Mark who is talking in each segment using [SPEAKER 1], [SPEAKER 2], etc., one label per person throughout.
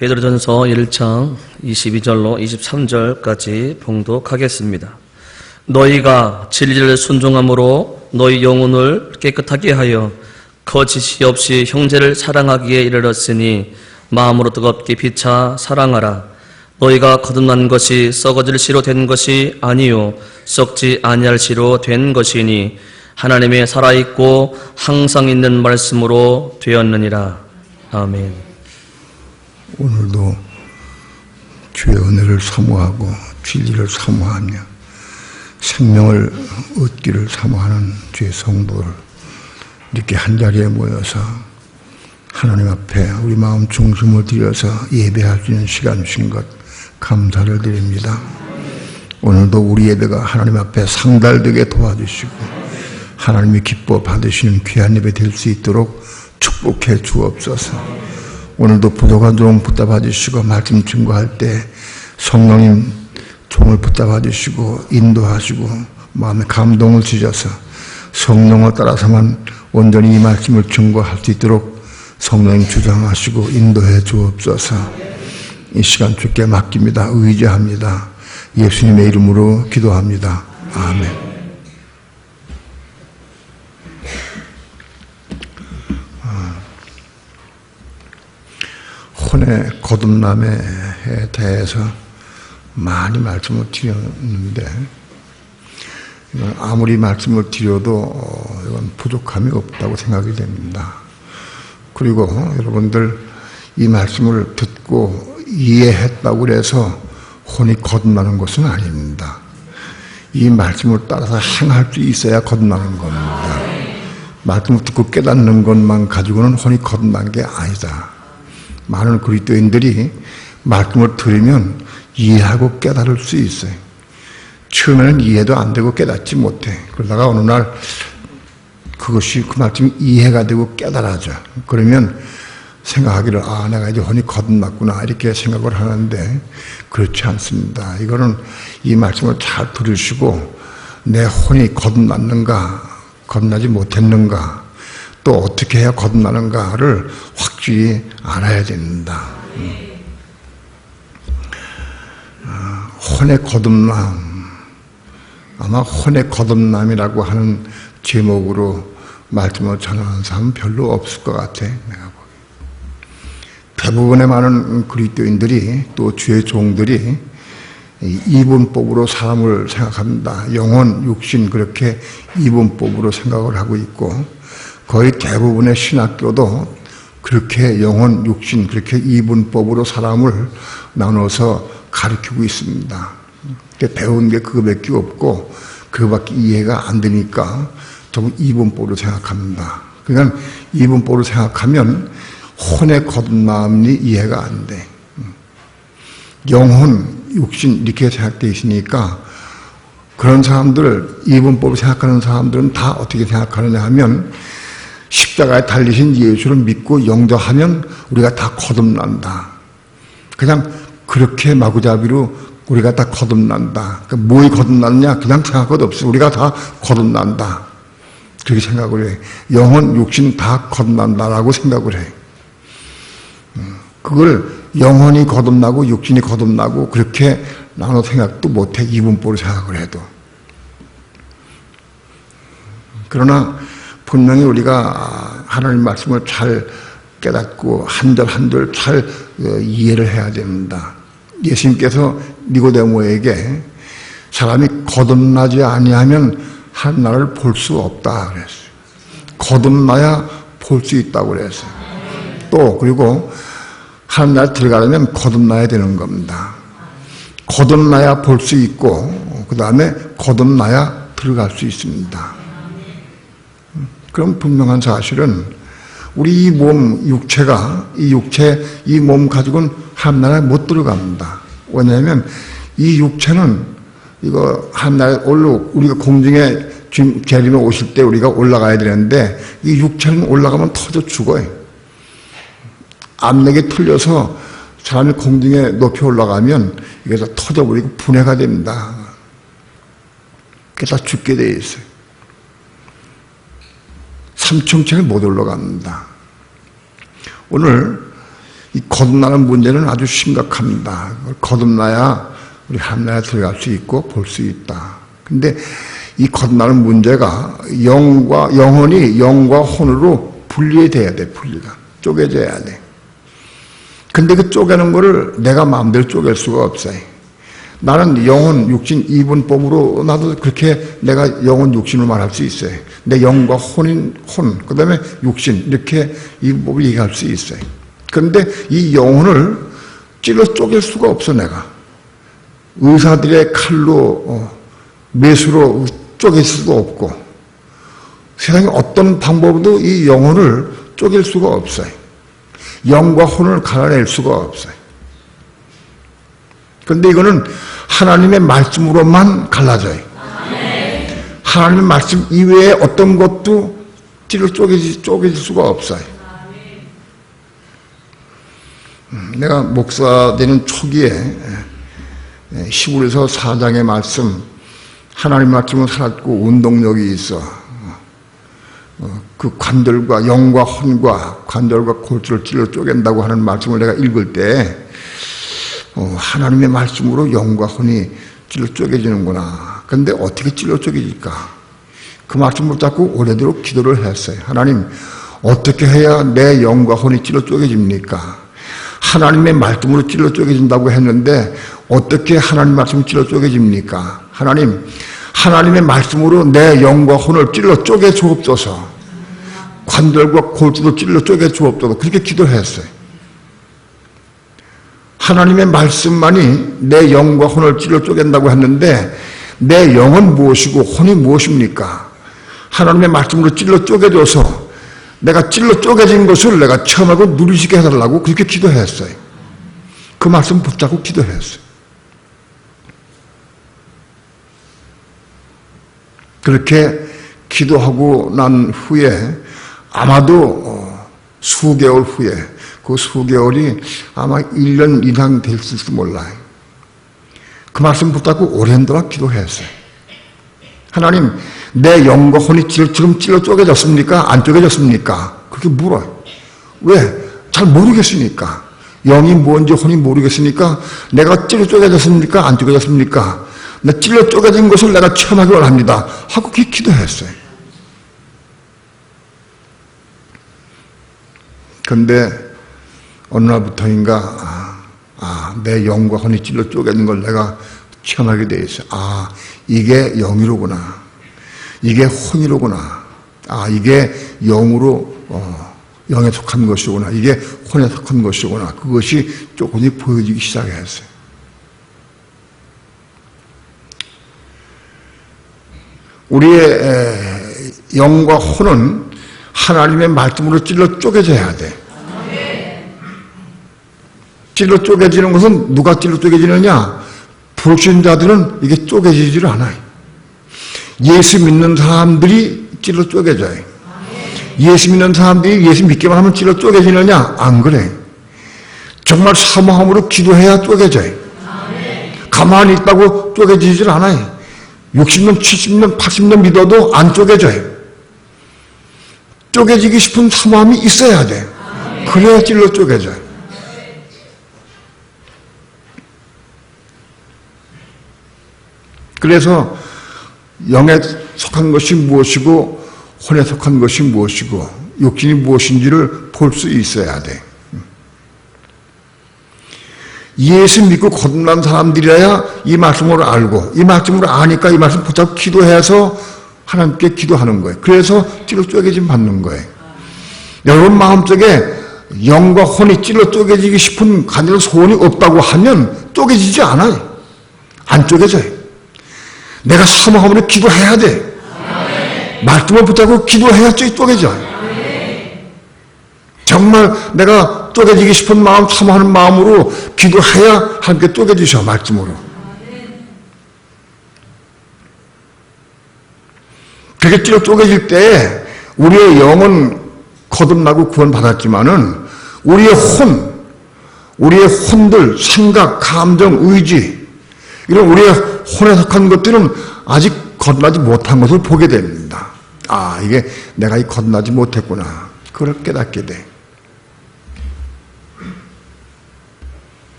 [SPEAKER 1] 베드로전서 1장 22절로 23절까지 봉독하겠습니다. 너희가 진리를 순종함으로 너희 영혼을 깨끗하게 하여 거짓이 없이 형제를 사랑하기에 이르렀으니 마음으로 뜨겁게 피차 사랑하라. 너희가 거듭난 것이 썩어질 씨로 된 것이 아니요 썩지 아니할 씨로 된 것이니 하나님의 살아있고 항상 있는 말씀으로 되었느니라. 아멘.
[SPEAKER 2] 오늘도 주의 은혜를 사모하고 진리를 사모하며 생명을 얻기를 사모하는 주의 성도를 이렇게 한자리에 모여서 하나님 앞에 우리 마음 중심을 들여서 예배할 수 있는 시간 주신 것 감사를 드립니다. 오늘도 우리 예배가 하나님 앞에 상달되게 도와주시고 하나님이 기뻐 받으시는 귀한 예배 될 수 있도록 축복해 주옵소서. 오늘도 부족한 종 붙잡아 주시고 말씀 증거할 때 성령님 종을 붙잡아 주시고 인도하시고 마음에 감동을 주셔서 성령을 따라서만 온전히 이 말씀을 증거할 수 있도록 성령님 주장하시고 인도해 주옵소서. 이 시간 주께 맡깁니다. 의지합니다. 예수님의 이름으로 기도합니다. 아멘. 혼의 거듭남에 대해서 많이 말씀을 드렸는데 이건 아무리 말씀을 드려도 이건 부족함이 없다고 생각이 됩니다. 그리고 여러분들 이 말씀을 듣고 이해했다고 해서 혼이 거듭나는 것은 아닙니다. 이 말씀을 따라서 행할 수 있어야 거듭나는 겁니다. 말씀을 듣고 깨닫는 것만 가지고는 혼이 거듭난 게 아니다. 많은 그리스도인들이 말씀을 들으면 이해하고 깨달을 수 있어요. 처음에는 이해도 안 되고 깨닫지 못해. 그러다가 어느 날 그것이 그 말씀이 이해가 되고 깨달아져. 그러면 생각하기를 내가 이제 혼이 거듭났구나 이렇게 생각을 하는데 그렇지 않습니다. 이거는 이 말씀을 잘 들으시고 내 혼이 거듭났는가 거듭나지 못했는가 또 어떻게 해야 거듭나는가를 확실히 알아야 됩니다. 혼의 거듭남, 아마 혼의 거듭남이라고 하는 제목으로 말씀을 전하는 사람은 별로 없을 것 같아. 내가 보기. 대부분의 많은 그리스도인들이 또 주의 종들이 이분법으로 사람을 생각합니다. 영혼, 육신 그렇게 이분법으로 생각을 하고 있고 거의 대부분의 신학교도 그렇게 영혼, 육신 그렇게 이분법으로 사람을 나눠서 가르치고 있습니다. 배운 게 그거밖에 없고 그거밖에 이해가 안 되니까 좀 이분법으로 생각합니다. 그러니까 이분법으로 생각하면 혼의 거듭남이 이해가 안 돼. 영혼, 육신 이렇게 생각되어 있으니까 그런 사람들, 이분법으로 생각하는 사람들은 다 어떻게 생각하느냐 하면 십자가에 달리신 예수를 믿고 영접하면 우리가 다 거듭난다. 그냥 그렇게 마구잡이로 우리가 다 거듭난다. 그러니까 뭐에 거듭났냐? 그냥 생각할 것 없어. 우리가 다 거듭난다. 그렇게 생각을 해. 영혼, 육신 다 거듭난다라고 생각을 해. 그걸 영혼이 거듭나고 육신이 거듭나고 그렇게 나눠 생각도 못해. 이분법으로 생각을 해도. 그러나 분명히 우리가 하나님 말씀을 잘 깨닫고 한 절 한 절 잘 이해를 해야 됩니다. 예수님께서 니고데모에게 사람이 거듭나지 아니하면 하나님을 볼 수 없다 그랬어요. 거듭나야 볼 수 있다고 그랬어요. 또 그리고 하나님 들어가려면 거듭나야 되는 겁니다. 거듭나야 볼 수 있고 그 다음에 거듭나야 들어갈 수 있습니다. 그럼 분명한 사실은 우리 이 몸, 육체가 이 육체, 이 몸 가지고는 하나님 나라에 못 들어갑니다. 왜냐하면 이 육체는 이거 하나님 나라에 우리가 공중에 주님 재림에 오실 때 우리가 올라가야 되는데 이 육체는 올라가면 터져 죽어요. 압력이 틀려서 사람이 공중에 높이 올라가면 이게 다 터져버리고 분해가 됩니다. 그게 다 죽게 돼 있어요. 3층을 못 올라갑니다. 오늘 이 거듭나는 문제는 아주 심각합니다. 거듭나야 우리 하나님에 들어갈 수 있고 볼 수 있다. 근데 이 거듭나는 문제가 영혼이 영과 혼으로 분리돼야 돼. 분리가 쪼개져야 돼. 근데 그 쪼개는 거를 내가 마음대로 쪼갤 수가 없어요. 나는 영혼, 육신, 이분법으로 나도 그렇게 내가 영혼, 육신을 말할 수 있어요. 내 영과 혼인 혼, 그 다음에 육신 이렇게 이분법을 얘기할 수 있어요. 그런데 이 영혼을 찔러 쪼갤 수가 없어. 내가 의사들의 칼로 메스로 쪼갤 수도 없고 세상에 어떤 방법으로도 이 영혼을 쪼갤 수가 없어요. 영과 혼을 갈라낼 수가 없어요. 그런데 이거는 하나님의 말씀으로만 갈라져요. 하나님의 말씀 이외에 어떤 것도 찔러 쪼개질 수가 없어요. 내가 목사 되는 초기에 히브리서 4장의 말씀, 하나님 말씀은 살았고 운동력이 있어. 그 관절과 영과 혼과 관절과 골수를 찔러 쪼갠다고 하는 말씀을 내가 읽을 때 하나님의 말씀으로 영과 혼이 찔러 쪼개지는구나. 그런데 어떻게 찔러 쪼개질까? 그 말씀을 잡고 오래도록 기도를 했어요. 하나님, 어떻게 해야 내 영과 혼이 찔러 쪼개집니까? 하나님의 말씀으로 찔러 쪼개진다고 했는데 어떻게 하나님 말씀이 찔러 쪼개집니까? 하나님, 하나님의 말씀으로 내 영과 혼을 찔러 쪼개 주옵소서. 관절과 골수도 찔러 쪼개 주옵소서. 그렇게 기도했어요. 하나님의 말씀만이 내 영과 혼을 찔러 쪼갠다고 했는데 내 영은 무엇이고 혼이 무엇입니까? 하나님의 말씀으로 찔러 쪼개줘서 내가 찔러 쪼개진 것을 내가 체험하고 누리시게 해달라고 그렇게 기도했어요. 그 말씀 붙잡고 기도했어요. 그렇게 기도하고 난 후에 아마도 수개월 후에 그 수개월이 아마 1년 이상 됐을지 몰라요. 그 말씀 붙잡고 오랜 동안 기도했어요. 하나님, 내 영과 혼이 지금 찔러 쪼개졌습니까? 안 쪼개졌습니까? 그렇게 물어요. 왜? 잘 모르겠으니까. 영이 뭔지 혼이 모르겠으니까 내가 찔러 쪼개졌습니까? 안 쪼개졌습니까? 나 찔러 쪼개진 것을 내가 체험하기 원합니다. 하고 그렇게 기도했어요. 근데 어느 날부터인가 내 영과 혼이 찔러 쪼개진 걸 내가 체험하게 돼 있어요. 이게 영이로구나. 이게 혼이로구나. 이게 영으로 영에 속한 것이구나. 이게 혼에 속한 것이구나. 그것이 조금씩 보여지기 시작했어요. 우리의 영과 혼은 하나님의 말씀으로 찔러 쪼개져야 돼. 찔러 쪼개지는 것은 누가 찔러 쪼개지느냐? 불신자들은 이게 쪼개지질 않아요. 예수 믿는 사람들이 찔러 쪼개져요. 예수 믿는 사람들이 예수 믿기만 하면 찔러 쪼개지느냐? 안 그래. 정말 사모함으로 기도해야 쪼개져요. 가만히 있다고 쪼개지질 않아요. 60년, 70년, 80년 믿어도 안 쪼개져요. 쪼개지기 싶은 사모함이 있어야 돼. 그래야 찔러 쪼개져요. 그래서 영에 속한 것이 무엇이고 혼에 속한 것이 무엇이고 육신이 무엇인지를 볼 수 있어야 돼. 예수 믿고 거듭난 사람들이라야 이 말씀을 알고 이 말씀을 아니까 이 말씀 붙잡고 기도해서 하나님께 기도하는 거예요. 그래서 찔러 쪼개짐 받는 거예요. 여러분 마음속에 영과 혼이 찔러 쪼개지기 싶은 간절한 소원이 없다고 하면 쪼개지지 않아요. 안 쪼개져요. 내가 사모함으로 기도해야 돼. 말씀을 붙잡고 기도해야 쪼개져요. 정말 내가 쪼개지기 싶은 마음, 사모하는 마음으로 기도해야 함께 쪼개지셔, 말씀으로. 그렇게 찔러 쪼개질 때 우리의 영은 거듭나고 구원받았지만은 우리의 혼들, 생각, 감정, 의지 이런 우리의 혼에 속한 것들은 아직 거듭나지 못한 것을 보게 됩니다. 이게 내가 거듭나지 못했구나. 그걸 깨닫게 돼.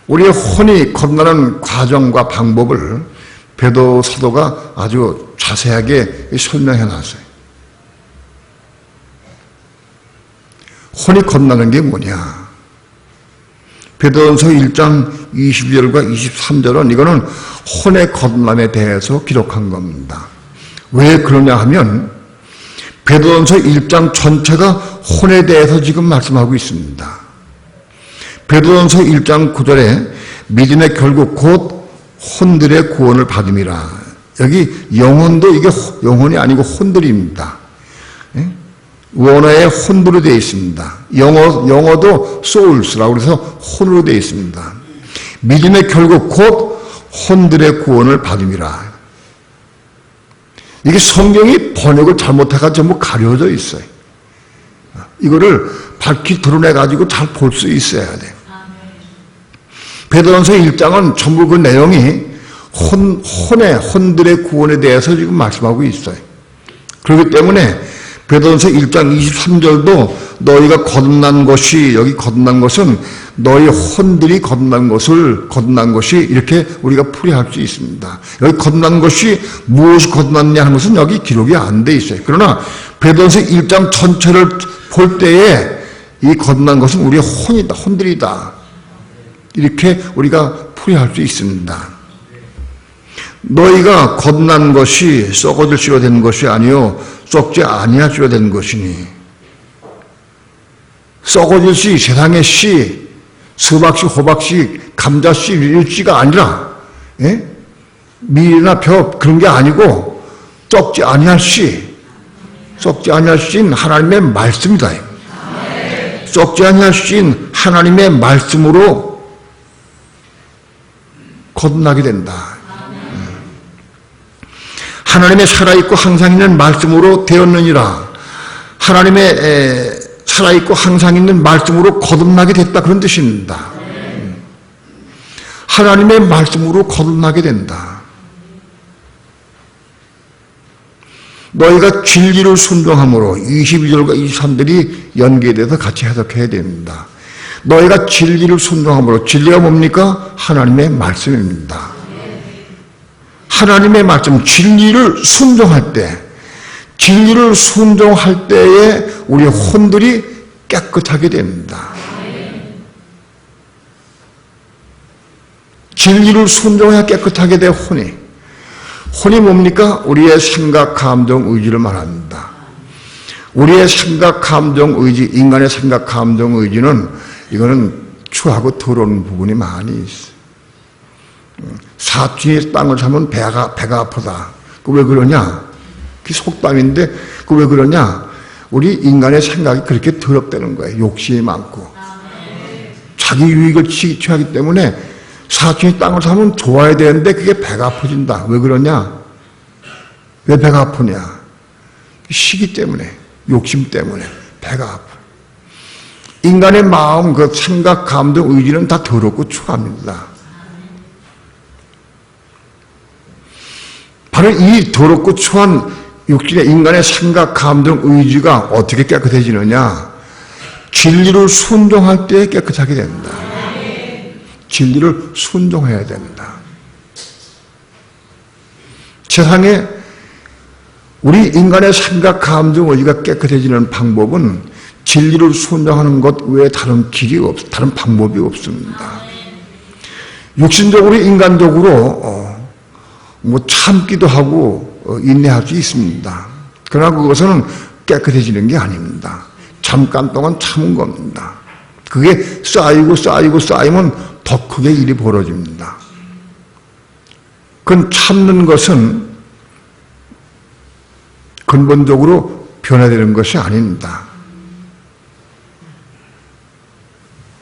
[SPEAKER 2] 우리의 혼이 거듭나는 과정과 방법을 베드로 사도가 아주 자세하게 설명해 놨어요. 혼이 거듭나는 게 뭐냐? 베드로전서 1장 22절과 23절은 이거는 혼의 거듭남에 대해서 기록한 겁니다. 왜 그러냐 하면 베드로전서 1장 전체가 혼에 대해서 지금 말씀하고 있습니다. 베드로전서 1장 9절에 믿음의 결국 곧 혼들의 구원을 받음이라. 여기 영혼도 이게 영혼이 아니고 혼들입니다. 원어에 혼으로 되어 있습니다. 영어도 souls라고 해서 혼으로 되어 있습니다. 믿음의 결국 곧 혼들의 구원을 받음이라. 이게 성경이 번역을 잘못해가 전부 가려져 있어요. 이거를 밝히 드러내가지고 잘 볼 수 있어야 돼요. 베드로전서 1장은 전부 그 내용이 혼들의 구원에 대해서 지금 말씀하고 있어요. 그렇기 때문에 베드로전서 1장 23절도 너희가 거듭난 것이, 여기 거듭난 것은 너희 혼들이 거듭난 것이 이렇게 우리가 풀이할 수 있습니다. 여기 거듭난 것이 무엇이 거듭났냐 하는 것은 여기 기록이 안 돼 있어요. 그러나 베드로전서 1장 전체를 볼 때에 이 거듭난 것은 우리의 혼들이다. 이렇게 우리가 풀이할 수 있습니다. 너희가 거듭난 것이 썩어질 씨로 된 것이 아니요 썩지 아니할 씨로 된 것이니. 썩어질 씨, 세상의 씨, 수박씨, 호박씨, 감자씨, 일씨가 아니라 밀이나 벼 그런 게 아니고 썩지 아니할 씨, 썩지 아니할 씨는 하나님의 말씀이다. 썩지 아니할 씨는 하나님의 말씀으로 거듭나게 된다. 하나님의 살아있고 항상 있는 말씀으로 되었느니라. 하나님의 살아있고 항상 있는 말씀으로 거듭나게 됐다. 그런 뜻입니다. 하나님의 말씀으로 거듭나게 된다. 너희가 진리를 순종함으로 22절과 23절이 연계돼서 같이 해석해야 됩니다. 너희가 진리를 순종함으로, 진리가 뭡니까? 하나님의 말씀입니다. 하나님의 말씀, 진리를 순종할 때에 우리의 혼들이 깨끗하게 됩니다. 진리를 순종해야 깨끗하게 돼. 혼이 뭡니까? 우리의 생각, 감정, 의지를 말합니다. 우리의 생각, 감정, 의지, 인간의 생각, 감정, 의지는 이거는 추하고 더러운 부분이 많이 있어요. 사촌이 땅을 사면 배가 아프다. 그 왜 그러냐? 그게 속담인데 그 왜 그러냐? 우리 인간의 생각이 그렇게 더럽다는 거예요. 욕심이 많고 자기 유익을 취하기 때문에 사촌이 땅을 사면 좋아야 되는데 그게 배가 아파진다. 왜 그러냐? 왜 배가 아프냐? 시기 때문에, 욕심 때문에 배가 아파. 인간의 마음, 그 생각, 감정, 의지는 다 더럽고 추합니다. 바로 이 더럽고 추한 육신의 인간의 생각, 감정, 의지가 어떻게 깨끗해지느냐? 진리를 순종할 때 깨끗하게 된다. 진리를 순종해야 된다. 세상에 우리 인간의 생각, 감정, 의지가 깨끗해지는 방법은 진리를 순종하는 것 외에 다른 방법이 없습니다. 육신적으로, 인간적으로 참기도 하고 인내할 수 있습니다. 그러나 그것은 깨끗해지는 게 아닙니다. 잠깐 동안 참은 겁니다. 그게 쌓이면 더 크게 일이 벌어집니다. 그건 참는 것은 근본적으로 변화되는 것이 아닙니다.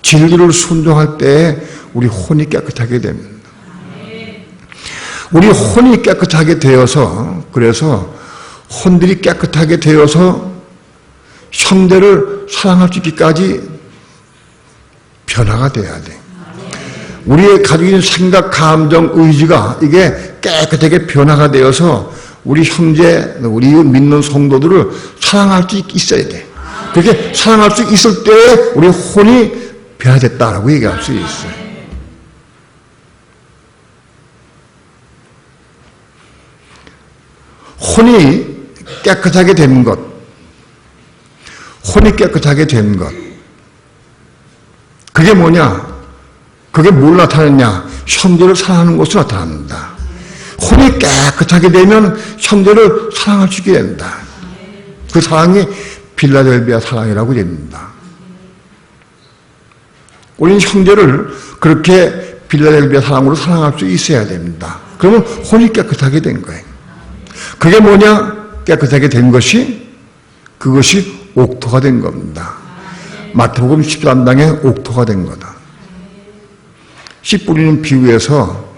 [SPEAKER 2] 진리를 순종할 때 우리 혼이 깨끗하게 됩니다. 우리 혼이 깨끗하게 되어서, 그래서 혼들이 깨끗하게 되어서 형제를 사랑할 수 있기까지 변화가 돼야 돼. 우리의 가지고 있는 생각, 감정, 의지가 이게 깨끗하게 변화가 되어서 우리 형제, 우리 믿는 성도들을 사랑할 수 있어야 돼. 그렇게 사랑할 수 있을 때 우리 혼이 변화됐다라고 얘기할 수 있어요. 혼이 깨끗하게 된 것, 혼이 깨끗하게 된 것, 그게 뭐냐? 그게 뭘 나타내냐? 형제를 사랑하는 것으로 나타납니다. 혼이 깨끗하게 되면 형제를 사랑할 수 있게 된다. 그 사랑이 빌라델비아 사랑이라고 됩니다. 우리는 형제를 그렇게 빌라델비아 사랑으로 사랑할 수 있어야 됩니다. 그러면 혼이 깨끗하게 된 거예요. 그게 뭐냐? 깨끗하게 된 것이, 그것이 옥토가 된 겁니다. 마태복음 13장에 옥토가 된 거다. 씨 뿌리는 비유에서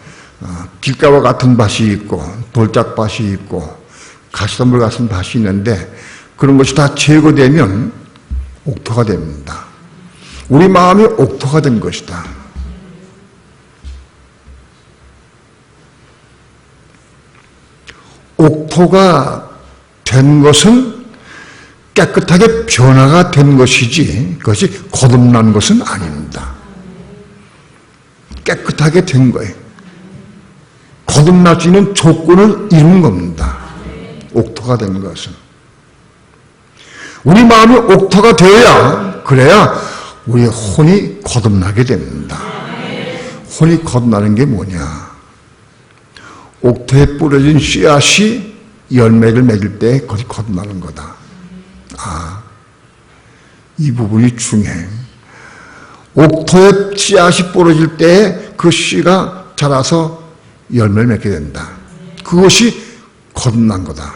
[SPEAKER 2] 길가와 같은 밭이 있고 돌짝밭이 있고 가시덤불 같은 밭이 있는데 그런 것이 다 제거되면 옥토가 됩니다. 우리 마음이 옥토가 된 것이다. 옥토가 된 것은 깨끗하게 변화가 된 것이지 그것이 거듭난 것은 아닙니다. 깨끗하게 된 거예요. 거듭날 수 있는 조건을 이룬 겁니다. 옥토가 된 것은. 우리 마음이 옥토가 되어야, 그래야 우리의 혼이 거듭나게 됩니다. 혼이 거듭나는 게 뭐냐? 옥토에 뿌려진 씨앗이 열매를 맺을 때 그것이 거듭나는 거다. 아, 이 부분이 중요해. 옥토에 씨앗이 뿌려질 때 그 씨가 자라서 열매를 맺게 된다. 그것이 거듭난 거다.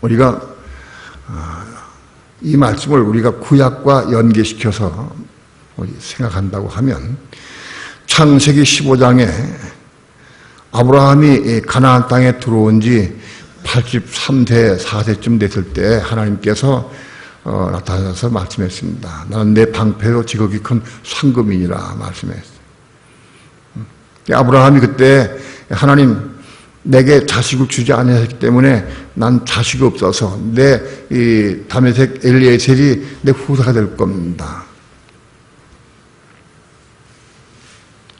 [SPEAKER 2] 우리가 이 말씀을 우리가 구약과 연계시켜서 생각한다고 하면 창세기 15장에 아브라함이 가나안 땅에 들어온 지 83세, 4세쯤 됐을 때 하나님께서 나타나서 말씀했습니다. 나는 내 방패로 지극히 큰 상급이니라 말씀했어요. 아브라함이 그때 하나님 내게 자식을 주지 않으셨기 때문에 난 자식이 없어서 내 이 다메섹 엘리에셀이 내 후사가 될 겁니다.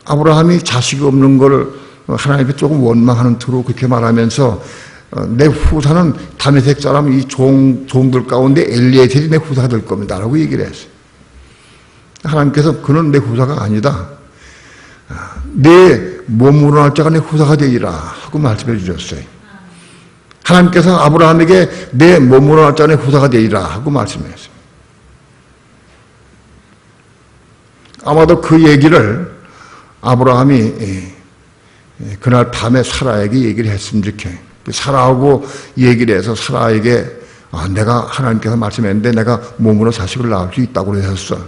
[SPEAKER 2] 아브라함이 자식이 없는 걸 하나님께 조금 원망하는 투로 그렇게 말하면서 내 후사는 다메섹 사람 이 종들 가운데 엘리에셀이 내 후사가 될 겁니다 라고 얘기를 했어요. 하나님께서 그는 내 후사가 아니다. 내 몸으로 날 자가 내 후사가 되리라 하고 말씀해 주셨어요. 하나님께서 아브라함에게 내 몸으로 날 자가 내 후사가 되리라 하고 말씀했어요. 아마도 그 얘기를 아브라함이 그날 밤에 사라에게 얘기를 했으면 좋겠어요. 사라하고 얘기를 해서 사라에게 내가 하나님께서 말씀했는데 내가 몸으로 자식을 낳을 수 있다고 하셨어.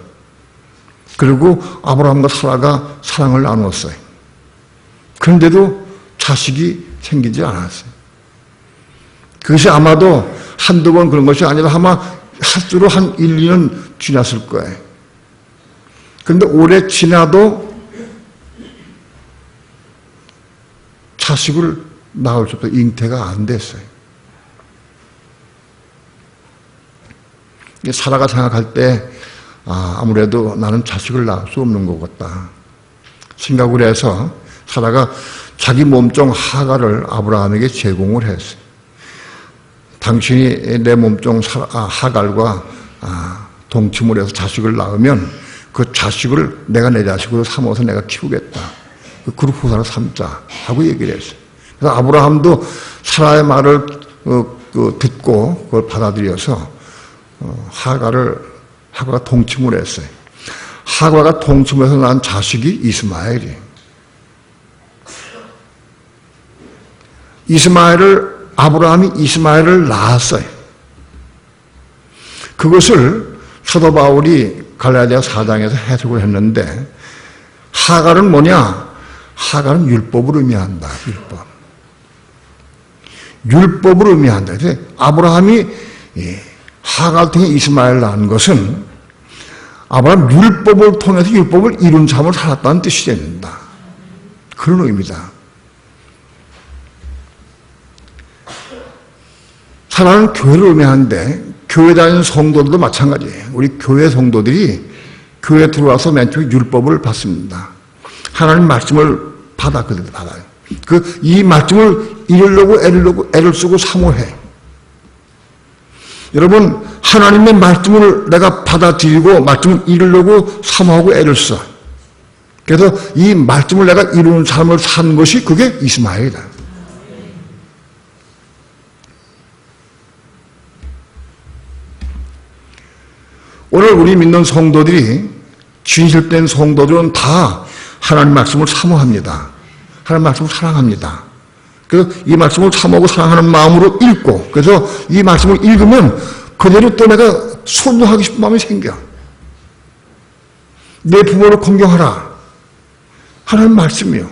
[SPEAKER 2] 그리고 아브라함과 사라가 사랑을 나누었어요. 그런데도 자식이 생기지 않았어요. 그것이 아마도 한두 번 그런 것이 아니라 아마 핫수로 한 1, 2년 지났을 거예요. 그런데 오래 지나도 자식을 낳을 수 없어 잉태가 안 됐어요. 사라가 생각할 때 아무래도 나는 자식을 낳을 수 없는 것 같다 생각을 해서 사라가 자기 몸종 하갈을 아브라함에게 제공을 했어요. 당신이 내 몸종 하갈과 동침을 해서 자식을 낳으면 그 자식을 내가 내 자식으로 삼아서 내가 키우겠다. 그룹 후사로 삼자 하고 얘기를 했어요. 그래서 아브라함도 사라의 말을 듣고 그걸 받아들여서 하가가 동침을 했어요. 하가가 동침해서 난 자식이 이스마엘이. 아브라함이 이스마엘을 낳았어요. 그것을 사도 바울이 갈라디아 4장에서 해석을 했는데 하갈은 뭐냐? 하갈은 율법을 의미한다. 율법을 의미한다. 그래서 아브라함이 하갈 통해 이스마엘을 낳은 것은 아브라함 율법을 통해서 율법을 이룬 삶을 살았다는 뜻이 됩니다. 그런 의미다. 사랑은 교회를 의미하는데 교회 다니는 성도들도 마찬가지예요. 우리 교회 성도들이 교회에 들어와서 맨 처음에 율법을 받습니다. 하나님 말씀을 받아, 그대로 받아요. 이 말씀을 이루려고 애를 쓰고 사모해. 여러분, 하나님의 말씀을 내가 받아들이고 말씀을 이루려고 사모하고 애를 써. 그래서 이 말씀을 내가 이루는 삶을 산 것이 그게 이스마엘이다. 오늘 우리 믿는 성도들이, 진실된 성도들은 다 하나님 말씀을 사모합니다. 하나님 말씀을 사랑합니다. 그래서 이 말씀을 사모하고 사랑하는 마음으로 읽고, 그래서 이 말씀을 읽으면 그대로 또 내가 순종하고 싶은 마음이 생겨. 내 부모를 공경하라. 하나님 말씀이요.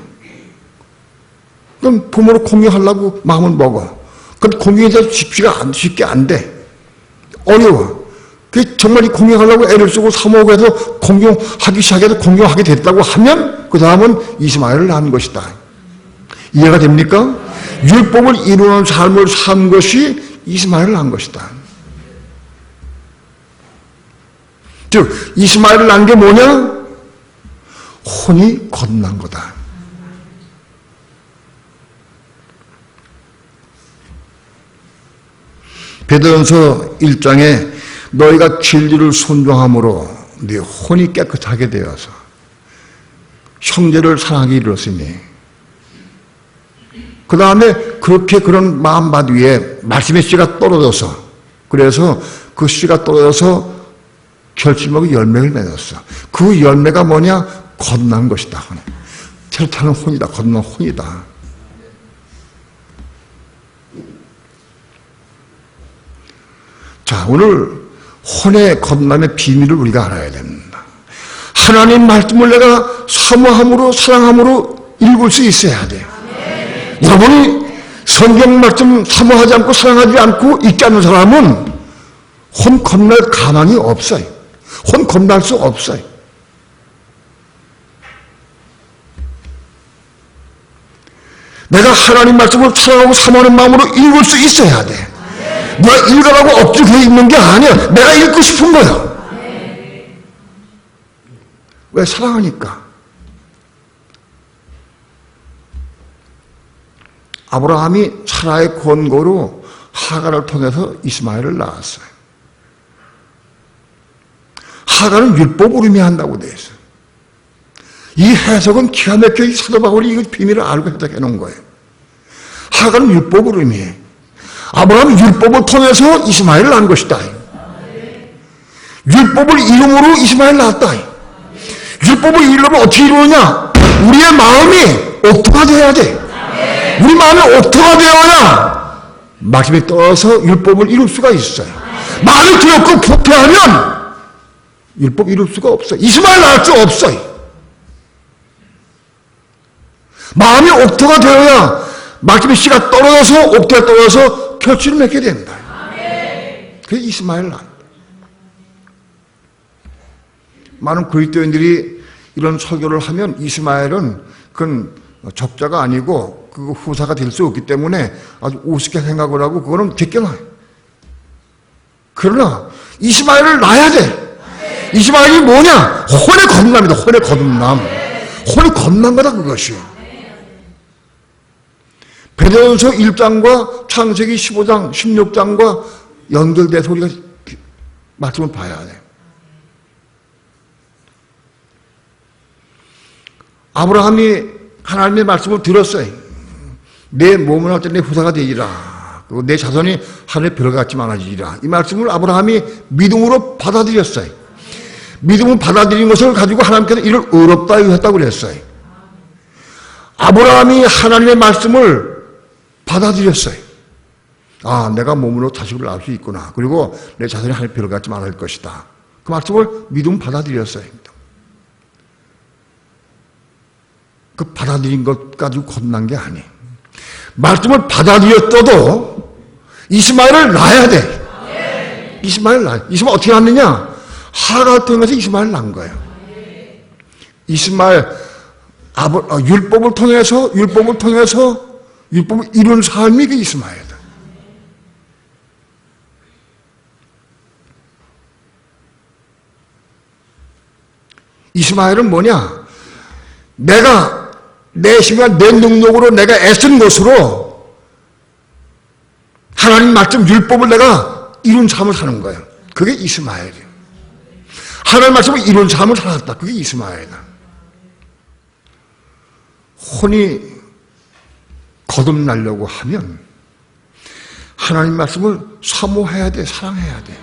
[SPEAKER 2] 그럼 부모를 공경하려고 마음을 먹어. 그럼 공경이 쉽게 안 돼. 어려워. 정말 이 공경하려고 애를 쓰고 사모하고 해서 공경하기 시작해서 공경하게 됐다고 하면 그 다음은 이스마엘을 낳은 것이다. 이해가 됩니까? 율법을 이루는 삶을 산 것이 이스마엘을 낳은 것이다. 즉 이스마엘을 낳은 게 뭐냐? 혼이 거듭난 거다. 베드로전서 1장에 너희가 진리를 순종함으로 네 혼이 깨끗하게 되어서 형제를 사랑하게 이르렀으니, 그 다음에 그렇게 그런 마음밭 위에 말씀의 씨가 떨어져서, 그래서 그 씨가 떨어져서 결실먹이 열매를 맺었어. 그 열매가 뭐냐? 거듭난 것이다. 새로 타는 혼이다. 거듭난 혼이다. 자, 오늘 혼의 거듭남의 비밀을 우리가 알아야 됩니다. 하나님 말씀을 내가 사모함으로 사랑함으로 읽을 수 있어야 돼요. 여러분이 성경 말씀 사모하지 않고 사랑하지 않고 읽지 않는 사람은 혼 겁날 가망이 없어요. 혼 겁날 수 없어요. 내가 하나님 말씀을 사랑하고 사모하는 마음으로 읽을 수 있어야 돼. 내가 읽으라고 억지로 읽는 게 아니야. 내가 읽고 싶은 거야. 왜? 사랑하니까. 아브라함이 사라의 권고로 하갈을 통해서 이스마엘을 낳았어요. 하갈은 율법을 의미한다고 되어 있어요. 이 해석은 기가 막히게 사도 바울이 이 비밀을 알고 해석해 놓은 거예요. 하갈은 율법을 의미해. 아브라함은 율법을 통해서 이스마엘을 낳은 것이다. 율법을 이름으로 이스마엘을 낳았다. 율법을 이루려면 어떻게 이루느냐? 우리의 마음이 옥토가 되어야 돼. 우리 마음이 옥토가 되어야 말씀에 떠서 율법을 이룰 수가 있어요. 마음이 두렵고 부패하면 율법 이룰 수가 없어요. 이스마엘 낳을 수 없어요. 마음이 옥토가 되어야 말씀의 씨가 떨어져서 옥토에 떨어져서 결실을 맺게 됩니다. 그게 이스마엘 낳은. 많은 그리스도인들이 이런 설교를 하면 이스마엘은 그건 적자가 아니고 그 후사가 될 수 없기 때문에 아주 우습게 생각을 하고 그거는 제껴놔요. 그러나 이스마엘을 낳아야 돼. 이스마엘이 뭐냐? 혼의 거듭남이다. 혼의 거듭남. 혼이 거듭난 거다 그것이. 베드로전서 1장과 창세기 15장, 16장과 연결돼서 우리가 말씀을 봐야 돼. 아브라함이 하나님의 말씀을 들었어요. 내 몸은 어째 내 후사가 되리라. 그리고 내 자손이 하늘의 별같이 많아지리라. 이 말씀을 아브라함이 믿음으로 받아들였어요. 믿음을 받아들인 것을 가지고 하나님께서 이를 의롭다 했다고 그랬어요. 아브라함이 하나님의 말씀을 받아들였어요. 아, 내가 몸으로 자식을 낳을 수 있구나. 그리고 내 자손이 하늘의 별같이 많을 것이다. 그 말씀을 믿음 받아들였어요. 그 받아들인 것 가지고 거듭난 게 아니에요. 말씀을 받아들였어도 이스마엘을 낳아야 돼. 이스마엘 낳아야 돼. 이스마엘 어떻게 낳느냐? 하갈을 통해서 이스마엘 낳은 거예요. 이스마엘 율법을 통해서 율법을 이룬 삶이 그 이스마엘이다. 이스마엘은 뭐냐? 내가 내 힘과 내 능력으로 내가 애쓴 것으로 하나님 말씀 율법을 내가 이룬 삶을 사는 거예요. 그게 이스마엘이에요. 하나님 말씀을 이룬 삶을 살았다. 그게 이스마엘이다. 혼이 거듭나려고 하면 하나님 말씀을 사모해야 돼. 사랑해야 돼.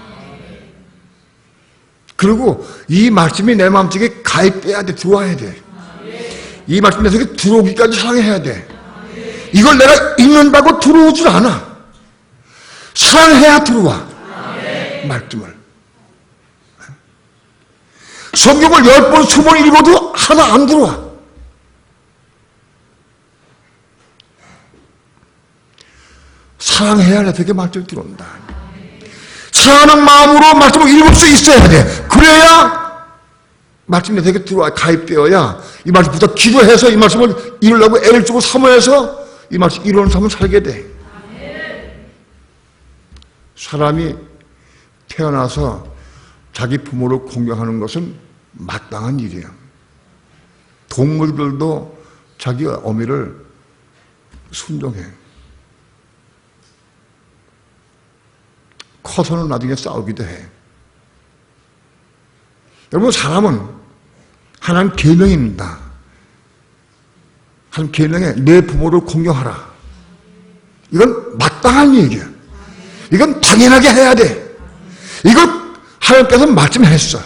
[SPEAKER 2] 그리고 이 말씀이 내 마음속에 가입돼야 돼. 들어와야 돼. 이 말씀 내 속에 들어오기까지 사랑해야 돼. 이걸 내가 읽는다고 들어오질 않아. 사랑해야 들어와. 말씀을. 성경을 10번, 20번 읽어도 하나 안 들어와. 사랑해야 내 속에 말씀이 들어온다. 사랑하는 마음으로 말씀을 읽을 수 있어야 돼. 그래야 말씀이 내 속에 들어와 가입되어야 이 말씀부터 기도해서 이 말씀을 이루려고 애를 쓰고 사모해서 이 말씀 이루는 삶을 살게 돼. 사람이 태어나서 자기 부모를 공경하는 것은 마땅한 일이에요. 동물들도 자기 어미를 순종해. 커서는 나중에 싸우기도 해. 여러분, 사람은 하나님 계명입니다. 하나님 계명에 내 부모를 공경하라. 이건 마땅한 얘기야. 이건 당연하게 해야 돼. 이걸 하나님께서 말씀했어.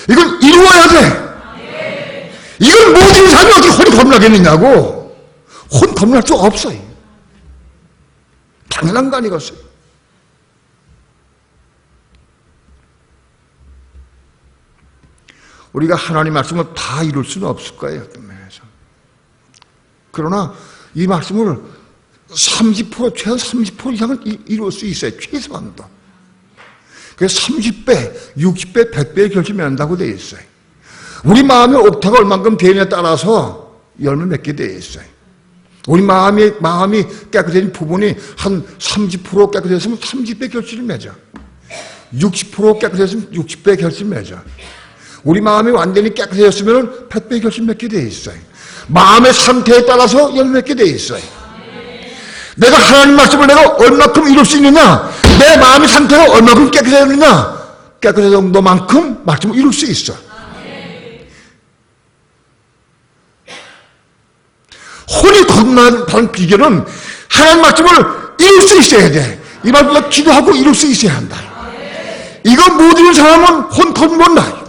[SPEAKER 2] 이건 이루어야 돼. 이걸 모든 사람이 어떻게 혼이 겁나겠느냐고. 혼 겁날 수 없어요. 당연한 거 아니겠어요. 우리가 하나님 말씀을 다 이룰 수는 없을 거예요. 어떤 면에서. 그러나 이 말씀을 30%, 최소 30% 이상은 이룰 수 있어요. 최소한도. 그래서 30배, 60배, 100배의 결심이 한다고 되어 있어요. 우리 마음의 옥타가 얼만큼 되느냐에 따라서 열매 맺게 되어 있어요. 우리 마음이 깨끗해진 부분이 한 30% 깨끗했으면 30배 결실을 맺어. 60% 깨끗했으면 60배 결실 맺어. 우리 마음이 완전히 깨끗해졌으면 100배 결실 맺게 되어 있어요. 마음의 상태에 따라서 열매 맺게 되어 있어요. 내가 하나님 말씀을 내가 얼마큼 이룰 수 있느냐, 내 마음의 상태가 얼마큼 깨끗해졌느냐, 깨끗해진 정도만큼 말씀을 이룰 수 있어. 혼이 거듭나는 비결은 하나님 말씀을 이룰 수 있어야 돼. 이 말보다 기도하고 이룰 수 있어야 한다. 이거 못 이룬 사람은 혼 거듭 못 나.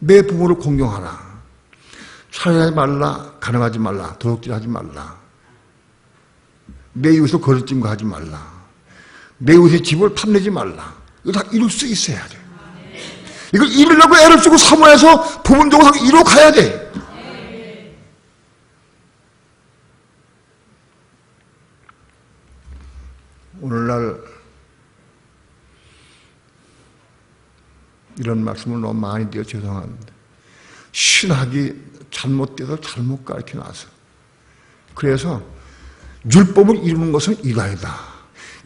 [SPEAKER 2] 내 부모를 공경하라. 살인하지 말라. 가늠하지 말라. 도둑질하지 말라. 내 이웃을 거짓짐과 하지 말라. 내 이웃의 집을 탐내지 말라. 이거 다 이룰 수 있어야 돼. 이걸 이루려고 애를 쓰고 사모해서 부분적으로 이루어 가야 돼. 오늘날 이런 말씀을 너무 많이 드려 죄송합니다. 신학이 잘못돼서 잘못 가르쳐 놔서. 그래서 율법을 이루는 것은 이가이다.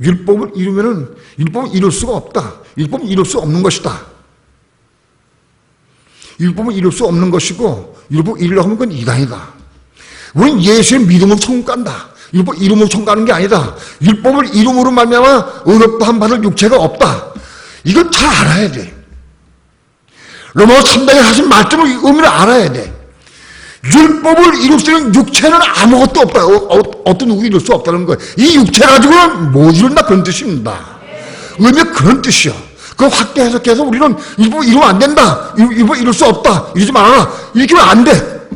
[SPEAKER 2] 율법을 이루면은 율법을 이룰 수가 없다. 율법은 이룰 수 없는 것이다. 율법은 이룰 수 없는 것이고 율법 이루려고 하면 그건 이단이다. 우리는 예수의 믿음으로 천국 간다. 율법 이름으로 천국 가는 게 아니다. 율법을 이름으로 말미암아 의롭다함 받을 육체가 없다. 이걸 잘 알아야 돼. 로마서 3장에 하신 말씀을 의미를 알아야 돼. 율법을 이룰 수 있는 육체는 아무것도 없다. 어떤 누구 이룰 수 없다는 거예요. 이 육체 가지고는 못 이룬다 그런 뜻입니다. 의미가 그런 뜻이요. 그걸 확대 해석해서 우리는 율법 이루면 안 된다. 율법 이룰 수 없다. 이러지 말아라. 이렇게 하면 안 돼.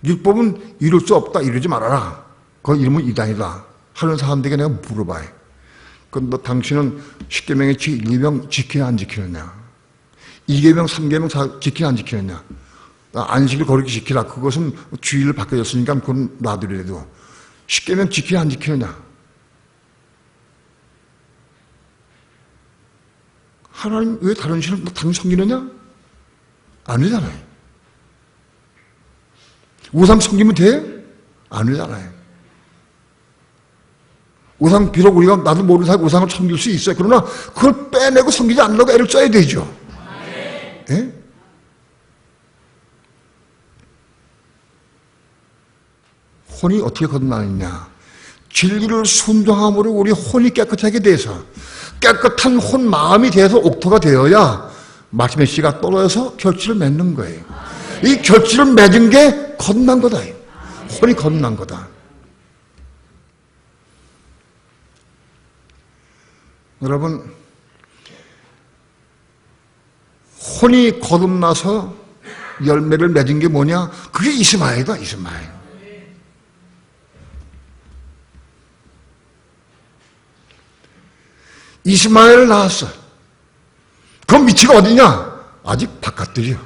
[SPEAKER 2] 율법은 이룰 수 없다. 이러지 말아라. 그거 이름은 이단이다. 하는 사람들에게 내가 물어봐요. 그럼 너 당신은 10계명의 1계명 지키냐 안 지키느냐? 2계명, 3계명 지키냐 안 지키느냐? 안식일 거룩히 지키라. 그것은 주의를 바뀌어졌으니까 그건 놔두려도 10계명 지키냐 안 지키느냐? 하나님 왜 다른 신을 당신 섬기느냐? 아니잖아요. 우상 섬기면 돼? 아니잖아요. 우상, 비록 우리가 나도 모르는 사람이 우상을 섬길 수 있어요. 그러나 그걸 빼내고 섬기지 않으려고 애를 써야 되죠. 예? 혼이 어떻게 거듭나느냐? 진리를 순종함으로 우리 혼이 깨끗하게 돼서, 깨끗한 혼 마음이 돼서 옥토가 되어야 말씀의 씨가 떨어져서 결실을 맺는 거예요. 이 결실을 맺은 게 거듭난 거다. 혼이 거듭난 거다. 여러분, 혼이 거듭나서 열매를 맺은 게 뭐냐? 그게 이스마엘이다, 이스마엘. 이스마엘을 낳았어. 그럼 위치가 어디냐? 아직 바깥들이요.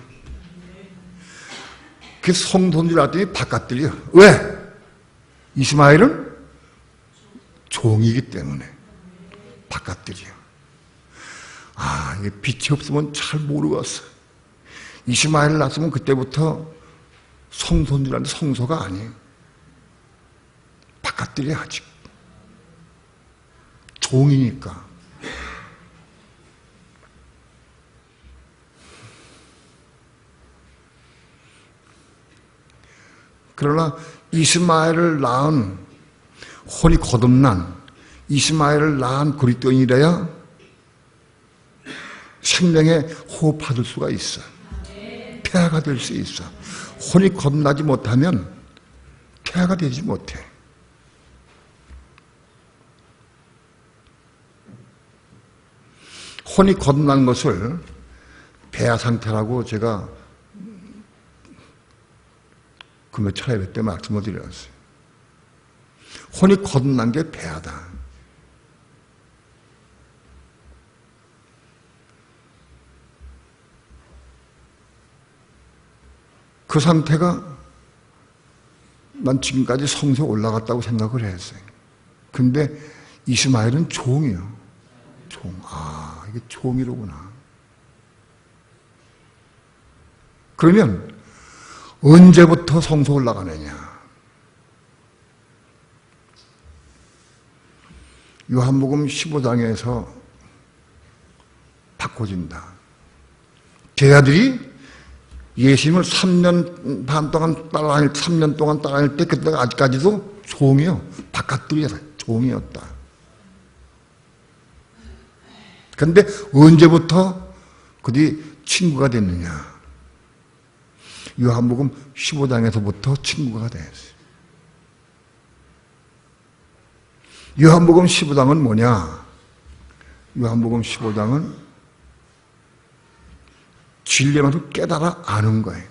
[SPEAKER 2] 그 성도인 줄 알았더니 바깥들이요. 왜? 이스마엘은 종이기 때문에 바깥들이요. 아, 이게 빛이 없으면 잘 모르겠어. 이스마엘을 낳았으면 그때부터 성도인 줄 알았는데 성소가 아니에요. 바깥들이야, 아직. 종이니까. 그러나 이스마엘을 낳은, 혼이 거듭난 이스마엘을 낳은 그리스도인이라야 생명에 호흡받을 수가 있어. 폐하가 될 수 있어. 혼이 거듭나지 못하면 폐하가 되지 못해. 혼이 거듭난 것을 폐하 상태라고 제가 금요 철야예배 때 말씀을 드렸어요. 혼이 거듭난 게 폐하다. 그 상태가 난 지금까지 성소에 올라갔다고 생각을 했어요. 근데 이스마엘은 종이요. 종. 아, 이게 종이로구나. 그러면 언제부터 성소 올라가느냐? 요한복음 15장에서 바꿔진다. 제자들이 예수님을 3년 반 동안 따라다닐, 3년 동안 따라다닐 때 그때가 아직까지도 종이요. 바깥들이었다. 종이었다. 그런데 언제부터 그들이 친구가 됐느냐? 요한복음 15장에서부터 친구가 됐어요. 요한복음 15장은 뭐냐? 요한복음 15장은 진리만을 깨달아 아는 거예요.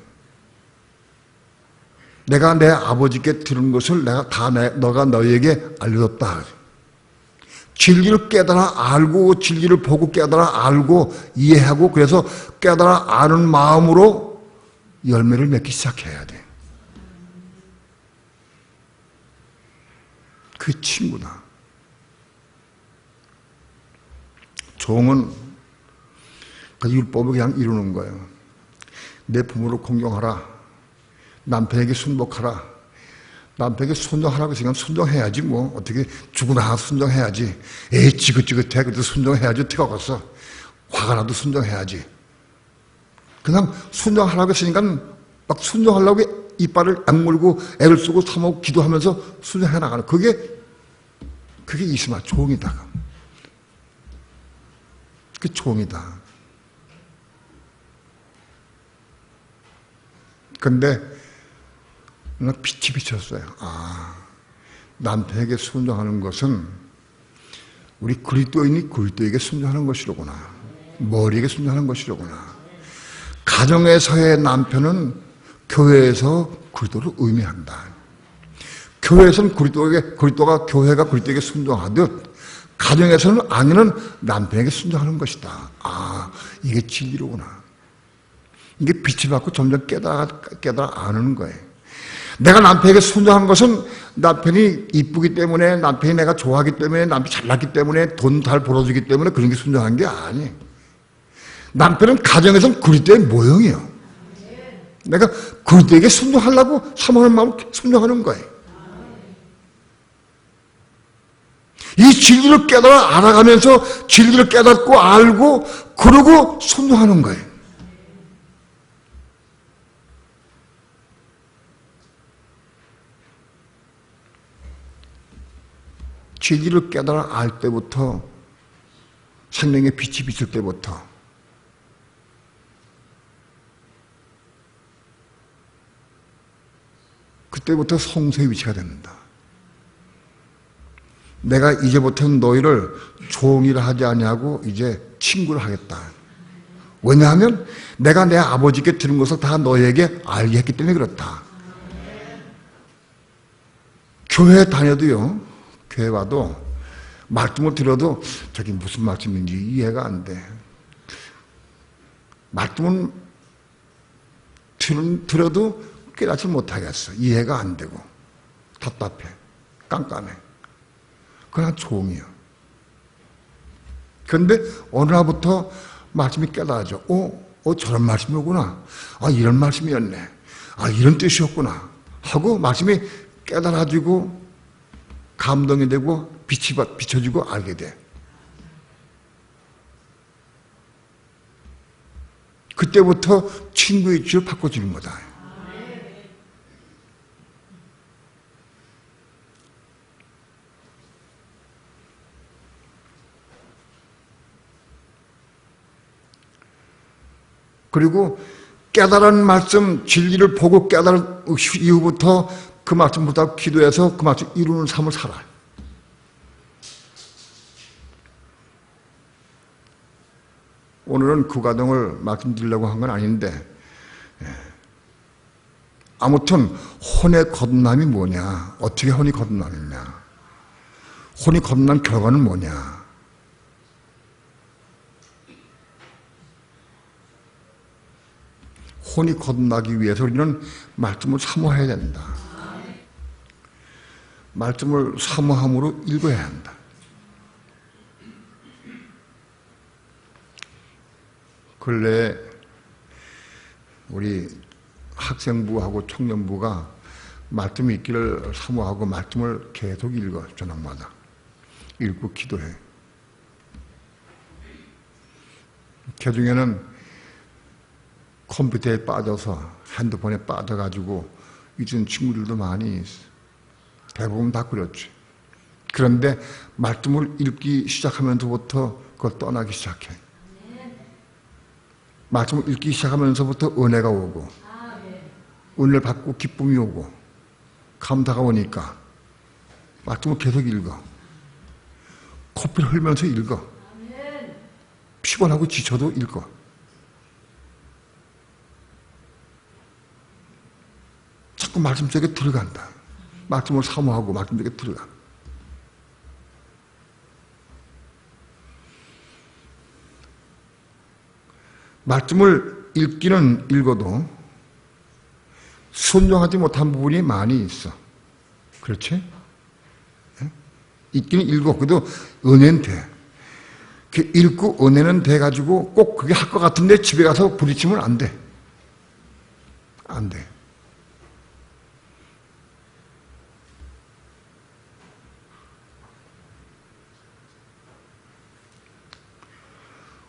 [SPEAKER 2] 내가 내 아버지께 들은 것을 내가 다 너가 너에게 알려줬다. 진리를 깨달아 알고, 진리를 보고 깨달아 알고 이해하고, 그래서 깨달아 아는 마음으로 열매를 맺기 시작해야 돼. 그 친구다. 종은 그 율법을 그냥 이루는 거예요. 내 부모를 공경하라. 남편에게 순복하라. 남편에게 순종하라고 했으니까 순종해야지 뭐. 어떻게 죽으나 순종해야지. 에이 지긋지긋해. 그래도 순종해야지. 어떻게 하겠어. 화가 나도 순종해야지. 그냥 순종하라고 했으니까 막 순종하려고 이빨을 악물고 애를 쓰고 사먹고 기도하면서 순종해 나가는. 그게 이스마엘 종이다. 그게 종이다. 근데 빛이 비쳤어요. 아, 남편에게 순종하는 것은 우리 그리스도인이 그리스도에게 순종하는 것이로구나. 머리에게 순종하는 것이로구나. 가정에서의 남편은 교회에서 그리스도를 의미한다. 교회에서는 그리스도가 교회가 그리스도에게 순종하듯 가정에서는 아내는 남편에게 순종하는 것이다. 아, 이게 진리로구나. 이게 빛을 받고 점점 깨달아 아는 거예요. 내가 남편에게 순종한 것은 남편이 이쁘기 때문에, 남편이 내가 좋아하기 때문에, 남편이 잘났기 때문에, 돈 잘 벌어주기 때문에 그런 게 순종한 게 아니에요. 남편은 가정에서는 그리스도의 모형이에요. 내가 그리스도에게 순종하려고 사모하는 마음을 순종하는 거예요. 이 진리를 깨달아 알아가면서 진리를 깨닫고 알고 그러고 순종하는 거예요. 진리를 깨달아 알 때부터, 생명의 빛이 비칠 때부터 그때부터 성소의 위치가 됩니다. 내가 이제부터는 너희를 종이라 하지 아니하고 이제 친구를 하겠다. 왜냐하면 내가 내 아버지께 들은 것을 다 너희에게 알게 했기 때문에 그렇다. 교회 다녀도요, 교회 와도 말씀을 들어도 저게 무슨 말씀인지 이해가 안 돼. 말씀은 들어도 깨닫지 못하겠어. 이해가 안 되고 답답해, 깜깜해. 그냥 종이야. 그런데 어느 날부터 말씀이 깨달아져. 저런 말씀이구나. 이런 말씀이었네. 이런 뜻이었구나. 하고 말씀이 깨달아지고 감동이 되고 빛이 비춰지고 알게 돼. 그때부터 친구의 위치를 바꿔주는 거다. 그리고 깨달은 말씀, 진리를 보고 깨달은 이후부터 그 말씀보다 기도해서 그 말씀 이루는 삶을 살아요. 오늘은 그 과정을 말씀드리려고 한 건 아닌데, 아무튼 혼의 거듭남이 뭐냐, 어떻게 혼이 거듭나느냐, 혼이 거듭난 결과는 뭐냐. 혼이 거듭나기 위해서 우리는 말씀을 사모해야 된다. 말씀을 사모함으로 읽어야 한다. 근래에 우리 학생부하고 청년부가 말씀 읽기를 사모하고 말씀을 계속 읽어, 저녁마다. 읽고 기도해. 그 중에는 컴퓨터에 빠져서 핸드폰에 빠져가지고 잊은 친구들도 많이 있어. 대부분 다 그렇지. 그런데 말씀을 읽기 시작하면서부터 그걸 떠나기 시작해. 말씀을 읽기 시작하면서부터 은혜가 오고, 은혜를 받고 기쁨이 오고, 감사가 오니까 말씀을 계속 읽어. 코피를 흘면서 읽어. 피곤하고 지쳐도 읽어. 자꾸 말씀 속에 들어간다. 말씀을 사모하고 말씀 속에 들어가. 말씀을 읽기는 읽어도 순종하지 못한 부분이 많이 있어. 그렇지? 읽기는 읽어. 그래도 은혜는 돼. 그 읽고 은혜는 돼가지고 꼭 그게 할 것 같은데 집에 가서 부딪히면 안 돼. 안 돼.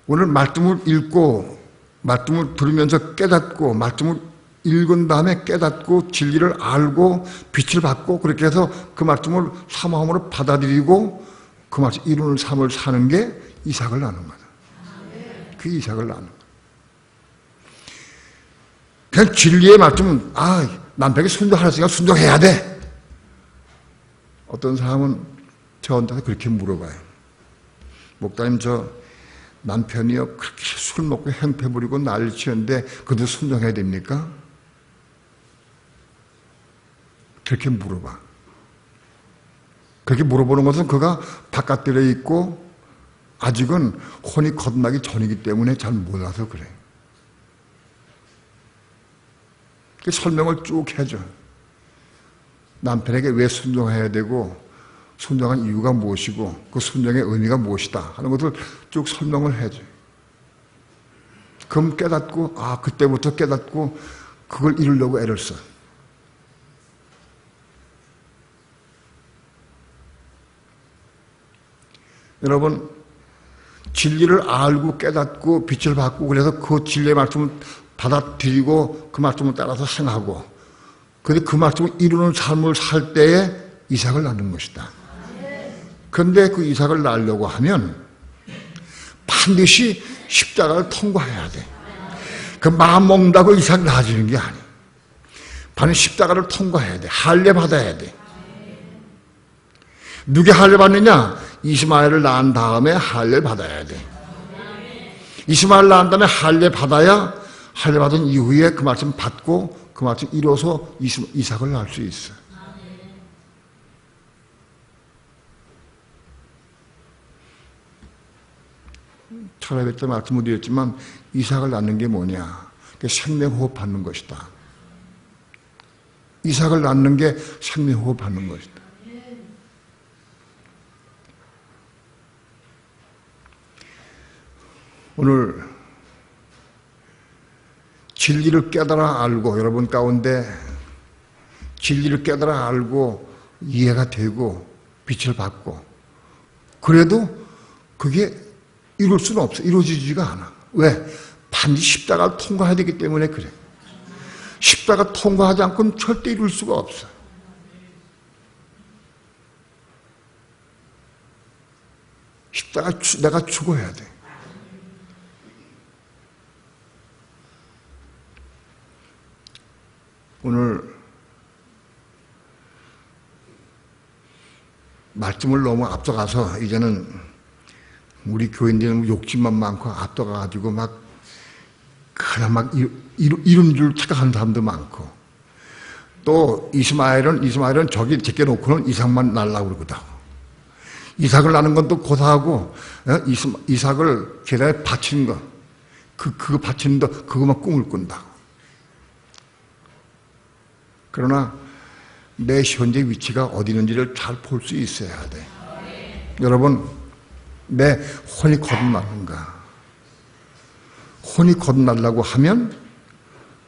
[SPEAKER 2] 오늘 말씀을 읽고 말씀을 들으면서 깨닫고 말씀을 읽은 다음에 깨닫고 진리를 알고 빛을 받고 그렇게 해서 그 말씀을 사모함으로 받아들이고 그 말씀 이루는 삶을 사는 게 이삭을 낳는 거다. 그 이삭을 낳는 거다. 그냥 진리의 말씀은 남편에게 순종하랬으니까 순종해야 돼. 어떤 사람은 저한테 그렇게 물어봐요. 목사님, 저 남편이요 그렇게 술 먹고 행패 부리고 난리 치는데 그도 순종해야 됩니까? 그렇게 물어봐. 그렇게 물어보는 것은 그가 바깥들에 있고 아직은 혼이 거듭나기 전이기 때문에 잘 몰라서 그래. 그 설명을 쭉 해줘. 남편에게 왜 순종해야 되고 순종한 이유가 무엇이고 그 순종의 의미가 무엇이다 하는 것을 쭉 설명을 해줘. 그럼 깨닫고 그때부터 깨닫고 그걸 이루려고 애를 써. 여러분, 진리를 알고 깨닫고 빛을 받고 그래서 그 진리의 말씀을 받아들이고 그 말씀을 따라서 행하고 그런데 그 말씀을 이루는 삶을 살 때에 이삭을 낳는 것이다. 그런데 그 이삭을 낳으려고 하면 반드시 십자가를 통과해야 돼. 그 마음 먹는다고 이삭 낳아지는 게 아니야. 반드시 십자가를 통과해야 돼. 할례 받아야 돼. 누가 할례 받느냐? 이스마엘을 낳은 다음에 할례를 받아야 돼. 이스마엘 낳은 다음에 할례 받아야 할례 받은 이후에 그 말씀 받고 그 말씀 이뤄서 이삭을 낳을 수 있어. 철학에 때 말씀을 드렸지만 이삭을 낳는 게 뭐냐? 생명호흡 받는 것이다. 이삭을 낳는 게 생명호흡 받는 것이다. 오늘 진리를 깨달아 알고 여러분 가운데 진리를 깨달아 알고 이해가 되고 빛을 받고 그래도 그게 이룰 수는 없어. 이루어지지가 않아. 왜? 반드시 십자가를 통과해야 되기 때문에 그래. 십자가 통과하지 않고는 절대 이룰 수가 없어. 십자가 내가 죽어야 돼. 오늘 말씀을 너무 앞서가서 이제는 우리 교인들은 욕심만 많고 앞서가가지고 그냥 이룬 줄 착각하는 사람도 많고 또 이스마엘은 저기 제껴놓고는 이삭만 낳으려고 그러거든. 이삭을 낳는 건 또 고사하고 이삭을 계란에 바치는 거 그거 바치는 거 그거만 꿈을 꾼다고. 그러나 내 현재 위치가 어디 있는지를 잘 볼 수 있어야 돼. 여러분, 내 혼이 거듭나는가? 혼이 거듭나려고 하면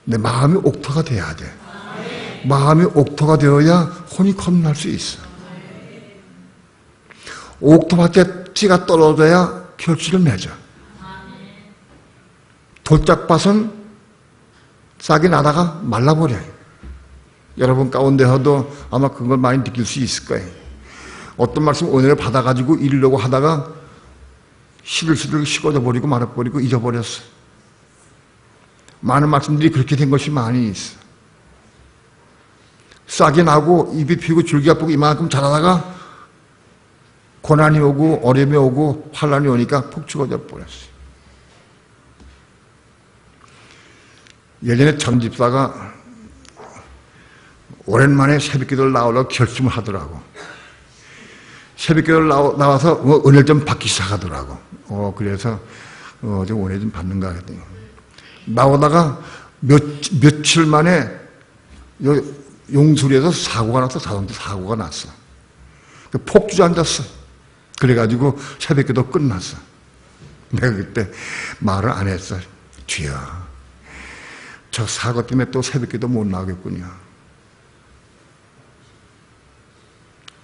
[SPEAKER 2] 내 마음이 옥토가 돼야 돼. 마음이 옥토가 되어야 혼이 거듭날 수 있어. 옥토밭에 씨가 떨어져야 결실을 맺어. 돌짝밭은 싹이 나다가 말라버려요. 여러분 가운데서도 아마 그걸 많이 느낄 수 있을 거예요. 어떤 말씀 은혜를 받아가지고 이루려고 하다가 시들시들 식어져 버리고 말아버리고 잊어버렸어. 많은 말씀들이 그렇게 된 것이 많이 있어. 싹이 나고 잎이 피고 줄기가 피고 이만큼 자라다가 고난이 오고 어려움이 오고 환란이 오니까 푹 죽어져 버렸어. 예전에 전 집사가 오랜만에 새벽기도를 나오려고 결심을 하더라고. 새벽기도를 나와서 은혜를 좀 받기 시작하더라고. 그래서 좀 은혜 좀 받는가 했더니 나오다가 며칠 만에 용수리에서 사고가 났어. 자동차 사고가 났어. 폭 주저앉았어. 그래가지고 새벽기도 끝났어. 내가 그때 말을 안 했어. 주여, 저 사고 때문에 또 새벽기도 못 나오겠군요.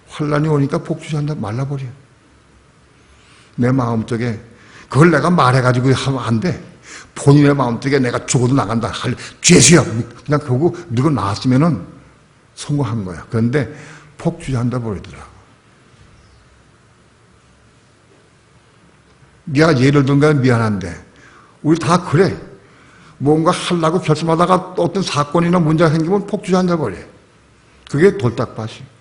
[SPEAKER 2] 환란이 오니까 폭주한다 말라버려. 내 마음속에 그걸 내가 말해가지고 하면 안 돼. 본인의 마음속에 내가 죽어도 나간다. 죄수야. 그냥 그러고 누가 나왔으면은 성공한 거야. 그런데 폭주한다 버리더라고. 내가 예를 든 건 미안한데 우리 다 그래. 뭔가 하려고 결심하다가 또 어떤 사건이나 문제가 생기면 폭주한다 버려. 그게 돌짝밭이.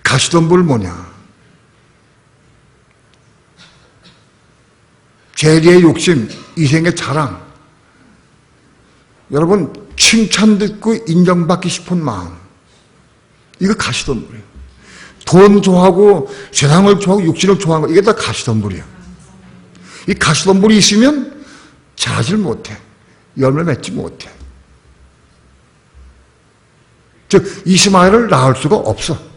[SPEAKER 2] 가시덤불 뭐냐? 재리의 욕심, 이생의 자랑. 여러분, 칭찬 듣고 인정받기 싶은 마음. 이거 가시덤불이에요. 돈 좋아하고 세상을 좋아하고 육신을 좋아하는 거, 이게 다 가시덤불이에요. 이 가시덤불이 있으면 자라질 못해. 열매 맺지 못해. 즉, 이스마엘을 낳을 수가 없어.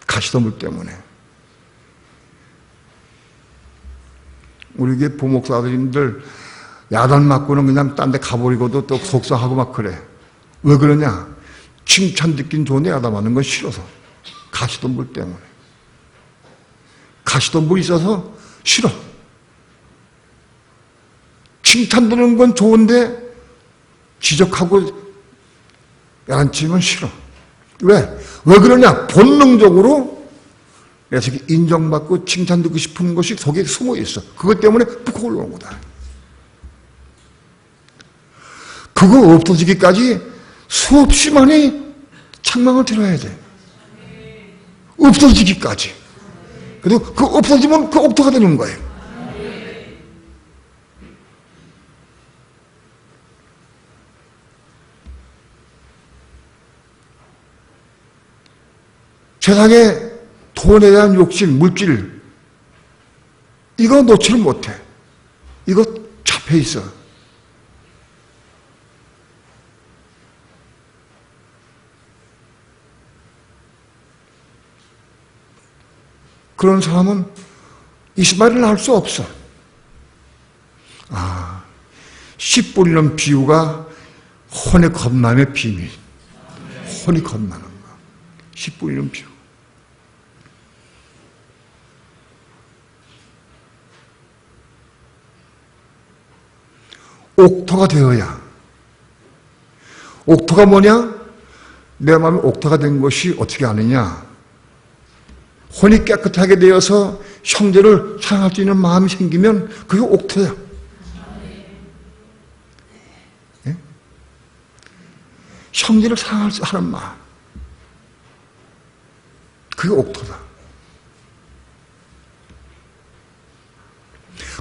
[SPEAKER 2] 가시덤불 때문에. 우리 교회 부목사님들 야단 맞고는 그냥 딴 데 가버리고도 또 속상하고 막 그래. 왜 그러냐? 칭찬 듣긴 좋은데 야단 맞는 건 싫어서. 가시덤불 때문에. 가시덤불이 있어서 싫어. 칭찬 듣는 건 좋은데 지적하고 야단치면 싫어. 왜? 왜 그러냐? 본능적으로 그래서 인정받고 칭찬 듣고 싶은 것이 속에 숨어 있어. 그것 때문에 푹 올라오는 거다. 그거 없어지기까지 수없이 많이 책망을 들어야 돼. 없어지기까지. 그리고 그 없어지면 그 옥토가 되는 거예요. 세상에 돈에 대한 욕심, 물질, 이거 놓지를 못해. 이거 잡혀 있어. 그런 사람은 이스마엘을 알 수 없어. 아, 씨 뿌리는 비유가 혼의 겁남의 비밀. 혼이 겁나는 거. 씨 뿌리는 비유. 옥토가 되어야. 옥토가 뭐냐? 내 마음에 옥토가 된 것이 어떻게 아느냐? 혼이 깨끗하게 되어서 형제를 사랑할 수 있는 마음이 생기면 그게 옥토야. 예? 형제를 사랑할 수 하는 마음. 그게 옥토다.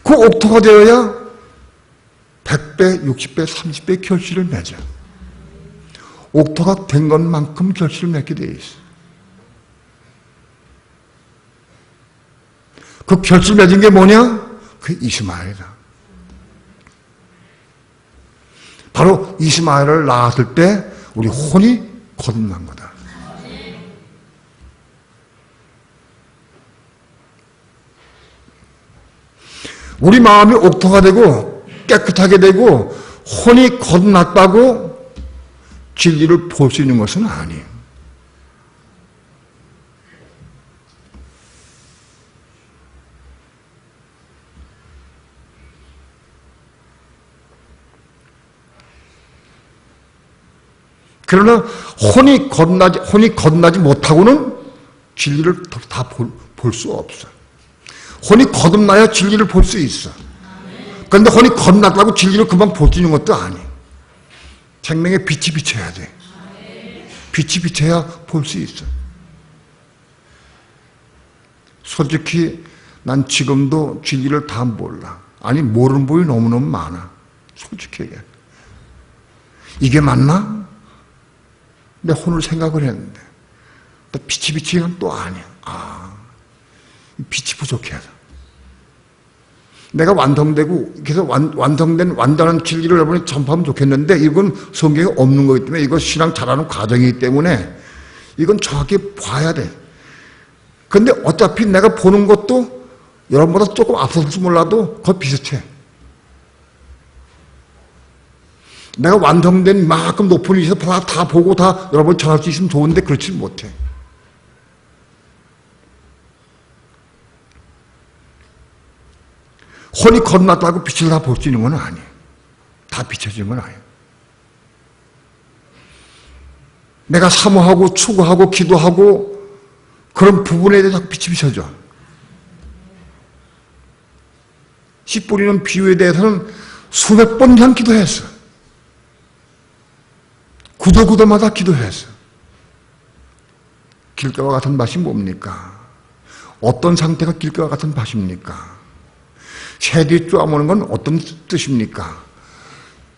[SPEAKER 2] 그 옥토가 되어야 100배, 60배, 30배 결실을 맺어. 옥토가 된 것만큼 결실을 맺게 되어 있어. 그 결실 맺은 게 뭐냐? 그 이스마엘이다. 바로 이스마엘을 낳았을 때 우리 혼이 거듭난 거다. 우리 마음이 옥토가 되고 깨끗하게 되고 혼이 거듭났다고 진리를 볼 수 있는 것은 아니에요. 그러나 혼이 거듭나지 못하고는 진리를 다 볼 수 없어. 혼이 거듭나야 진리를 볼 수 있어. 그런데 혼이 거듭났다고 진리를 금방 볼 수 있는 것도 아니에요. 생명에 빛이 비쳐야 돼. 빛이 비쳐야 볼 수 있어. 솔직히 난 지금도 진리를 다 몰라. 아니 모르는 부분이 너무너무 많아. 솔직히 얘기해. 이게 맞나? 내 혼을 생각을 했는데 또 빛이 비치면 또 아니야. 아, 빛이 부족해야 돼. 내가 완성되고 그래서 완성된 완전한 진리를 여러분이 전파하면 좋겠는데 이건 성경에 없는 거기 때문에 이거 신앙 잘하는 과정이기 때문에 이건 정확히 봐야 돼. 근데 어차피 내가 보는 것도 여러분보다 조금 앞서서 몰라도 거의 비슷해. 내가 완성된 만큼 높은 위치에서 다 보고 다 여러분 전할 수 있으면 좋은데 그렇지 못해. 혼이 거듭났다고 빛을 다 볼 수 있는 건 아니에요. 다 비춰지는 건 아니에요. 내가 사모하고 추구하고 기도하고 그런 부분에 대해서 빛이 비춰져. 씨 뿌리는 비유에 대해서는 수백 번 이상 기도했어. 구도마다 기도했어. 길가와 같은 밭이 뭡니까? 어떤 상태가 길가와 같은 밭입니까? 새들이 쪼아먹는 건 어떤 뜻입니까?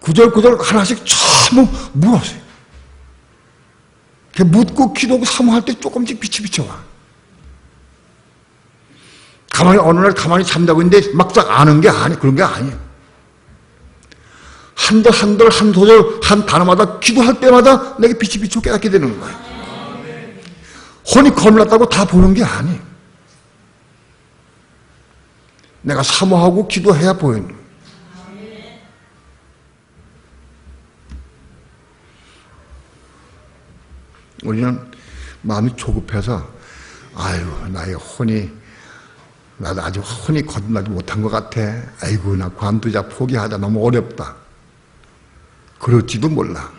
[SPEAKER 2] 구절구절 하나씩 전부 물었어요. 묻고 기도하고 사모할 때 조금씩 빛이 비춰와. 어느 날 가만히 잠자고 있는데 막상 아는 게 아니야. 그런 게 아니야. 한들 한 소절 한 단어마다 기도할 때마다 내게 빛이 비추고 깨닫게 되는 거예요. 혼이 겁났다고 다 보는 게 아니에요. 내가 사모하고 기도해야 보이는 거예요. 우리는 마음이 조급해서 아유 나의 혼이 나도 아직 혼이 거듭나지 못한 것 같아. 아이고 나 관두자 포기하자 너무 어렵다. 그럴지도 몰라.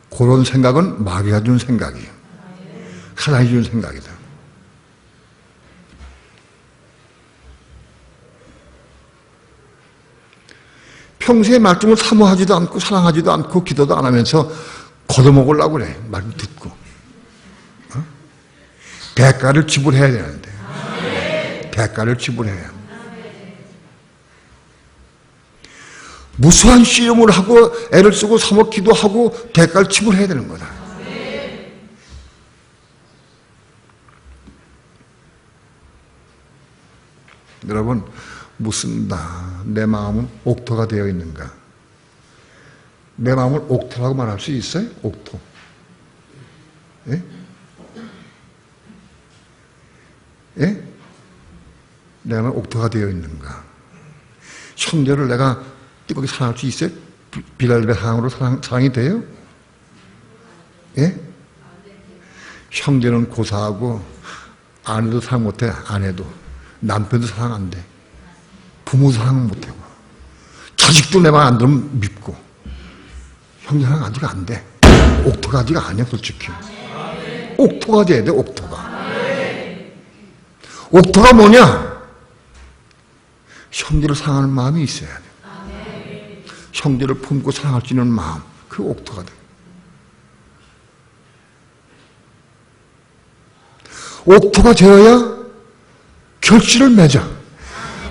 [SPEAKER 2] 그런 생각은 마귀가 준 생각이에요. 하나님이 준 생각이다. 평소에 말씀을 사모하지도 않고 사랑하지도 않고 기도도 안 하면서 걷어먹으려고 그래. 말을 듣고. 대가를 지불해야 되는데. 대가를 지불해야. 무수한 씨름을 하고 애를 쓰고 사모 기도하고 대가를 지불해야 되는 거다. 여러분 묻습니다. 내 마음은 옥토가 되어 있는가? 내 마음을 옥토라고 말할 수 있어요? 옥토. 예? 예? 내 마음은 옥토가 되어 있는가? 형제를 내가 뜨겁게 사랑할 수 있어요? 빌알베 사랑으로 사랑이 돼요? 예? 형제는 고사하고 아내도 사랑 못해. 아내도 남편도 사랑 안 돼. 부모 사랑은 못하고 자식도 내 말 안 들으면 밉고 형제 사랑 아직 안 돼. 옥토가 아직 아니야 솔직히. 옥토가 돼야 돼. 옥토가. 옥토가 뭐냐? 형제를 사랑하는 마음이 있어야 돼. 형제를 품고 사랑할 수 있는 마음, 그 옥토가 돼. 옥토가 되어야 결실을 맺어.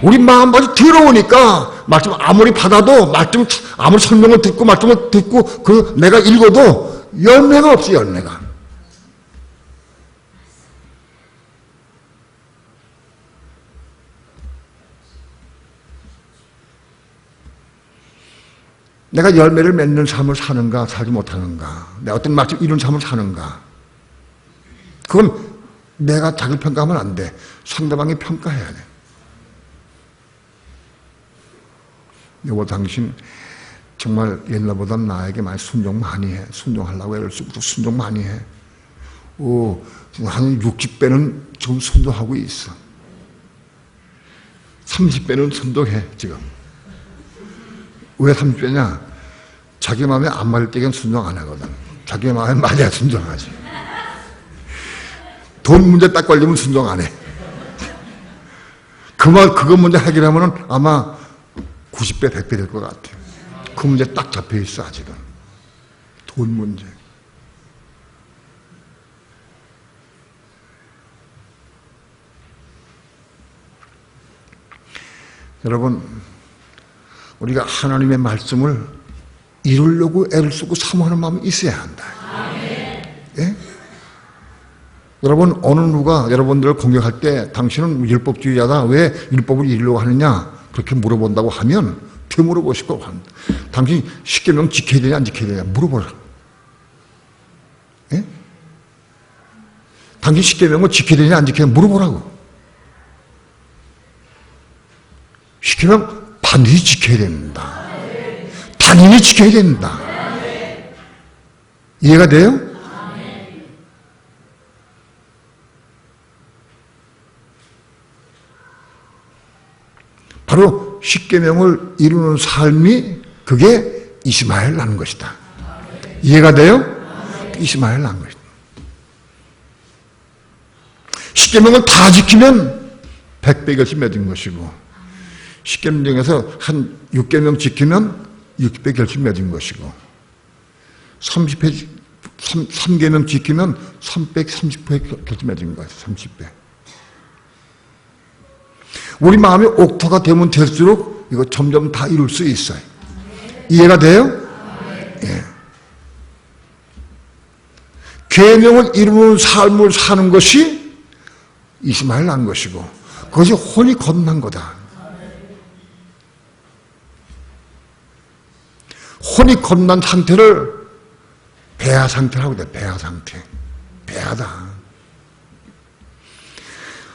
[SPEAKER 2] 우리 마음까지 들어오니까 말씀 아무리 받아도 말씀 아무리 설명을 듣고 말씀을 듣고 그 내가 읽어도 열매가 없어. 열매가. 내가 열매를 맺는 삶을 사는가 살지 못하는가, 내가 어떤 말씀 이룬 삶을 사는가, 그건 내가 자기 평가하면 안 돼. 상대방이 평가해야 돼. 여보 당신 정말 옛날보다 나에게 많이 순종 많이 해. 순종하려고 애를 쓰고 순종 많이 해. 한 60배는 지금 순종하고 있어. 30배는 순종해 지금. 왜 30배냐? 자기 마음에 안 맞을 때는 순종 안 하거든. 자기 마음에 맞아야 순종하지. 돈 문제 딱 걸리면 순종 안 해. 그거 문제 해결하면은 아마 90배, 100배 될 것 같아요. 그 문제 딱 잡혀 있어, 아직은. 돈 문제. 여러분, 우리가 하나님의 말씀을 이루려고 애를 쓰고 사모하는 마음이 있어야 한다. 예? 여러분, 어느 누가 여러분들을 공격할 때 당신은 율법주의자다. 왜 율법을 이루려고 하느냐? 그렇게 물어본다고 하면 되물어보시고 당신 십계명 지켜야 되냐 안 지켜야 되냐 물어보라. 예? 당신 십계명을 지켜야 되냐 안 지켜야 되냐 물어보라고. 십계명 반드시 지켜야 됩니다. 단연히 지켜야 됩니다. 이해가 돼요? 바로 십계명을 이루는 삶이 그게 이스마엘 낳는 것이다. 이해가 돼요? 이스마엘 낳는 것이다. 십계명을 다 지키면 100배 결실 맺은 것이고, 십계명 중에서 한 6계명 지키면 60배 결실 맺은 것이고, 3계명 지키면 330배 결실 맺은 거예요. 30배. 우리 마음이 옥토가 되면 될수록 이거 점점 다 이룰 수 있어요. 이해가 돼요? 예. 계명을 이루는 삶을 사는 것이 이스마엘 난 것이고, 그것이 혼이 거듭난 거다. 혼이 거듭난 상태를 배아 상태라고 돼. 배아 상태. 배아다.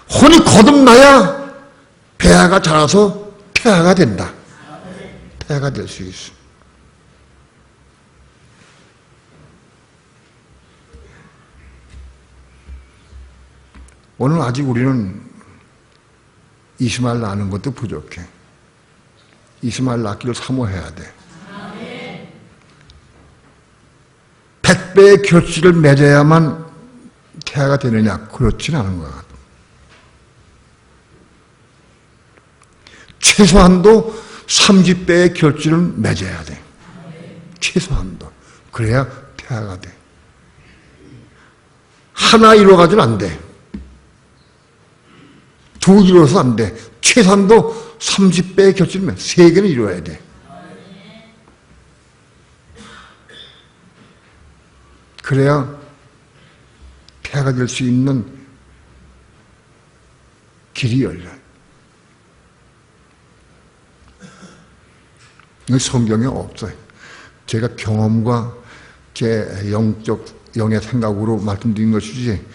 [SPEAKER 2] 혼이 거듭나야 배아가 자라서 태아가 된다. 태아가 될 수 있어. 오늘 아직 우리는 이스마엘 낳는 것도 부족해. 이스마엘 낳기를 사모해야 돼. 100배의 결실을 맺어야만 태아가 되느냐? 그렇지는 않은 것 같아. 최소한도 30배의 결실을 맺어야 돼. 최소한도. 그래야 태아가 돼. 하나 이루어가지는 안 돼. 두 이루어서 안 돼. 최소한도 30배의 결실을 세 개는 이루어야 돼. 그래야 태아가 될 수 있는 길이 열려요. 이건 성경에 없어요. 제가 경험과 제 영의 생각으로 말씀드린 것이지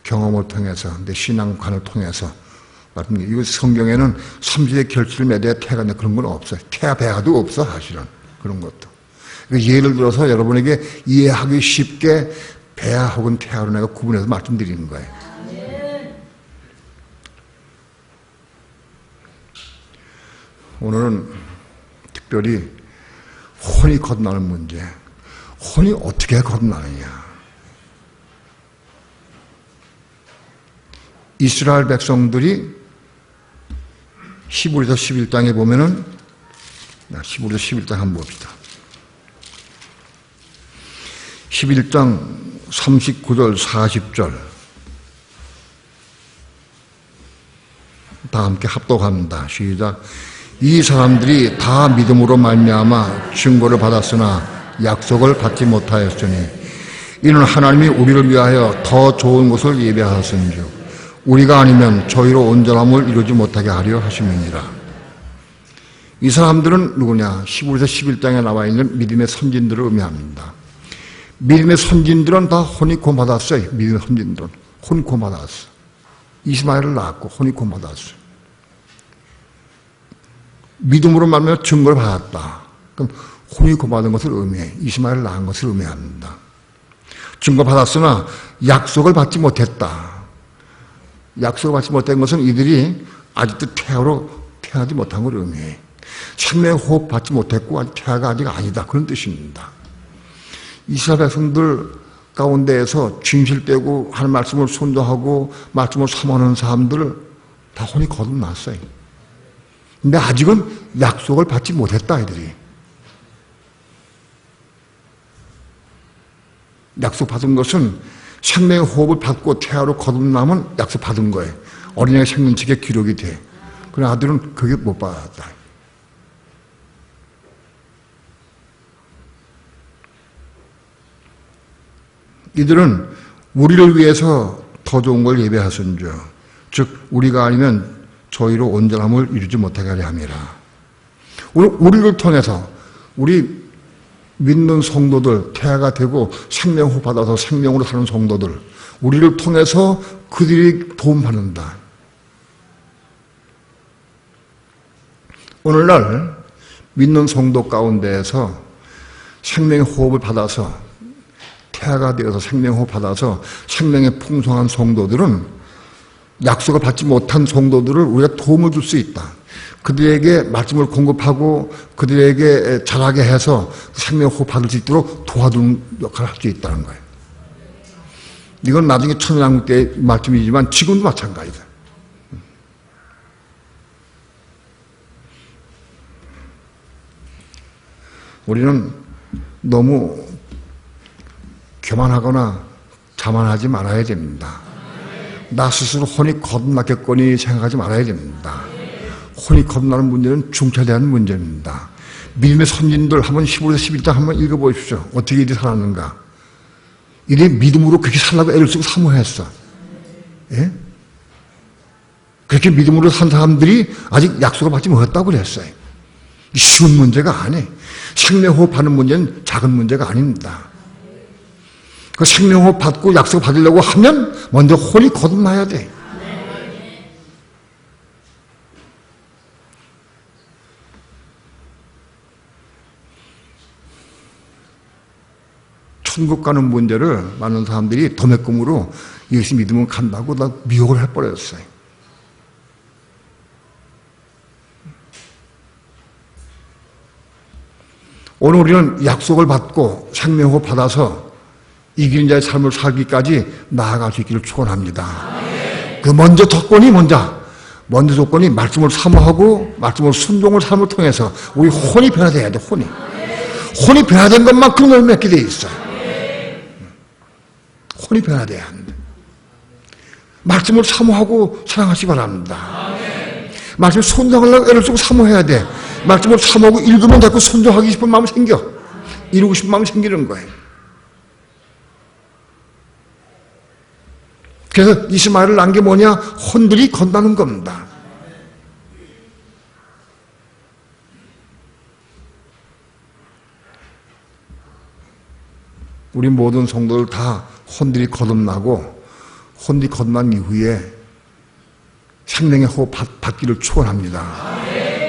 [SPEAKER 2] 경험을 통해서 내 신앙관을 통해서 말씀드린 이거 성경에는 30의 결실을 맺어야 태아가 돼 그런 건 없어요. 태아 배아도 없어 사실은 그런 것도. 예를 들어서 여러분에게 이해하기 쉽게 배아 혹은 태아로 내가 구분해서 말씀드리는 거예요. 오늘은 특별히 혼이 거듭나는 문제. 혼이 어떻게 거듭나느냐. 이스라엘 백성들이 히브리서 11장에 보면은 히브리서 11장 한번 봅시다. 11장 39절 40절 다 함께 합독합니다. 시작. 이 사람들이 다 믿음으로 말미암아 증거를 받았으나 약속을 받지 못하였으니 이는 하나님이 우리를 위하여 더 좋은 것을 예비하셨은즉 우리가 아니면 저희로 온전함을 이루지 못하게 하려 하심이니라. 이 사람들은 누구냐? 히브리서 11장에 나와 있는 믿음의 선진들을 의미합니다. 믿음의 선진들은 다 혼이 구원받았어요. 믿음의 선진들은 혼이 구원받았어. 이스마엘을 낳았고 혼이 구원받았어. 믿음으로 말미암아 증거를 받았다. 그럼 혼이 구원받은 것을 의미해. 이스마엘을 낳은 것을 의미합니다. 증거 받았으나 약속을 받지 못했다. 약속을 받지 못한 것은 이들이 아직도 태어나지 못한 걸 의미해. 생명의 호흡 받지 못했고 아직 태아가 아직 아니다. 그런 뜻입니다. 이스라엘 백성들 가운데에서 진실되고 하는 말씀을 순종하고 말씀을 삼하는 사람들 다 혼이 거듭났어요. 근데 아직은 약속을 받지 못했다 이들이. 약속 받은 것은 생명의 호흡을 받고 태아로 거듭나면 약속 받은 거예요. 어린이가 생명책에 기록이 돼. 그러나 아들은 그게 못 받았다. 이들은 우리를 위해서 더 좋은 걸 예배하선즉 즉 우리가 아니면 저희로 온전함을 이루지 못하게 하려 함이라. 오늘 우리를 통해서 우리 믿는 성도들, 태아가 되고 생명호 받아서 생명으로 사는 성도들, 우리를 통해서 그들이 도움받는다. 오늘날 믿는 성도 가운데에서 생명의 호흡을 받아서 태아가 되어서 생명호흡 받아서 생명의 풍성한 성도들은 약속을 받지 못한 성도들을 우리가 도움을 줄 수 있다. 그들에게 말씀을 공급하고 그들에게 자라게 해서 생명호흡 받을 수 있도록 도와주는 역할을 할 수 있다는 거예요. 이건 나중에 천연왕국 때의 말씀이지만 지금도 마찬가지다. 우리는 너무 교만하거나 자만하지 말아야 됩니다. 나 스스로 혼이 거듭났겠거니 생각하지 말아야 됩니다. 혼이 거듭나는 문제는 중차대한 문제입니다. 믿음의 선진들 한번 15에서 11장 한번 읽어보십시오. 어떻게 이들이 살았는가. 이들이 믿음으로 그렇게 살라고 애를 쓰고 사모했어. 예? 그렇게 믿음으로 산 사람들이 아직 약속을 받지 못했다고 그랬어요. 쉬운 문제가 아니에요. 생명호흡 받는 문제는 작은 문제가 아닙니다. 그 생명호흡 받고 약속 받으려고 하면 먼저 혼이 거듭나야 돼. 천국 가는 문제를 많은 사람들이 도매금으로 예수 믿으면 간다고 다 미혹을 해버렸어요. 오늘 우리는 약속을 받고 생명을 받아서 이기는 자의 삶을 살기까지 나아갈 수 있기를 축원합니다. 그 먼저 조건이 말씀을 사모하고 말씀을 순종을 삶을 통해서 우리 혼이 변화돼야 돼. 혼이 변화된 것만큼 열매 맺게 돼 있어요. 혼이 변화돼야 합니다. 말씀을 사모하고 사랑하시기 바랍니다. 말씀을 순종하려고 애를 쓰고 사모해야 돼. 말씀을 사모하고 읽으면 자꾸 순종하기 싶은 마음이 생겨. 이루고 싶은 마음이 생기는 거예요. 그래서 이스마엘을 낳은 게 뭐냐? 혼들이 건다는 겁니다. 우리 모든 성도들 다 혼들이 거듭나고 혼들이 거듭난 이후에 생명의 호흡 받기를 축원합니다.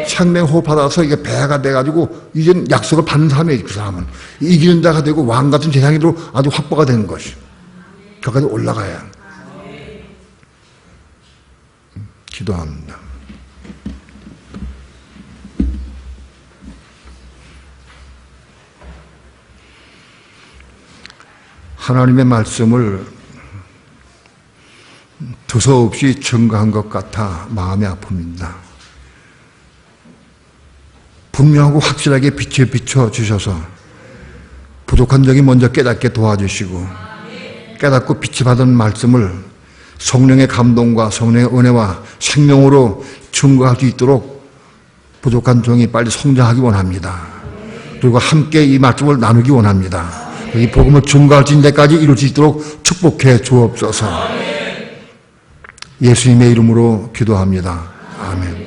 [SPEAKER 2] 생명의 호흡 받아서 이게 배가 돼가지고 이젠 약속을 받는 사람이에요. 그 사람은 이기는 자가 되고 왕 같은 재상으로 아주 확보가 되는 것이. 거기까지 올라가야 합니다. 기도합니다. 하나님의 말씀을 두서없이 증거한 것 같아 마음이 아픕니다. 분명하고 확실하게 빛에 비춰주셔서 부족한 적이 먼저 깨닫게 도와주시고 깨닫고 빛이 받은 말씀을 성령의 감동과 성령의 은혜와 생명으로 증거할 수 있도록 부족한 종이 빨리 성장하기 원합니다. 그리고 함께 이 말씀을 나누기 원합니다. 이 복음을 증거할 수 있는 데까지 이룰 수 있도록 축복해 주옵소서. 예수님의 이름으로 기도합니다. 아멘.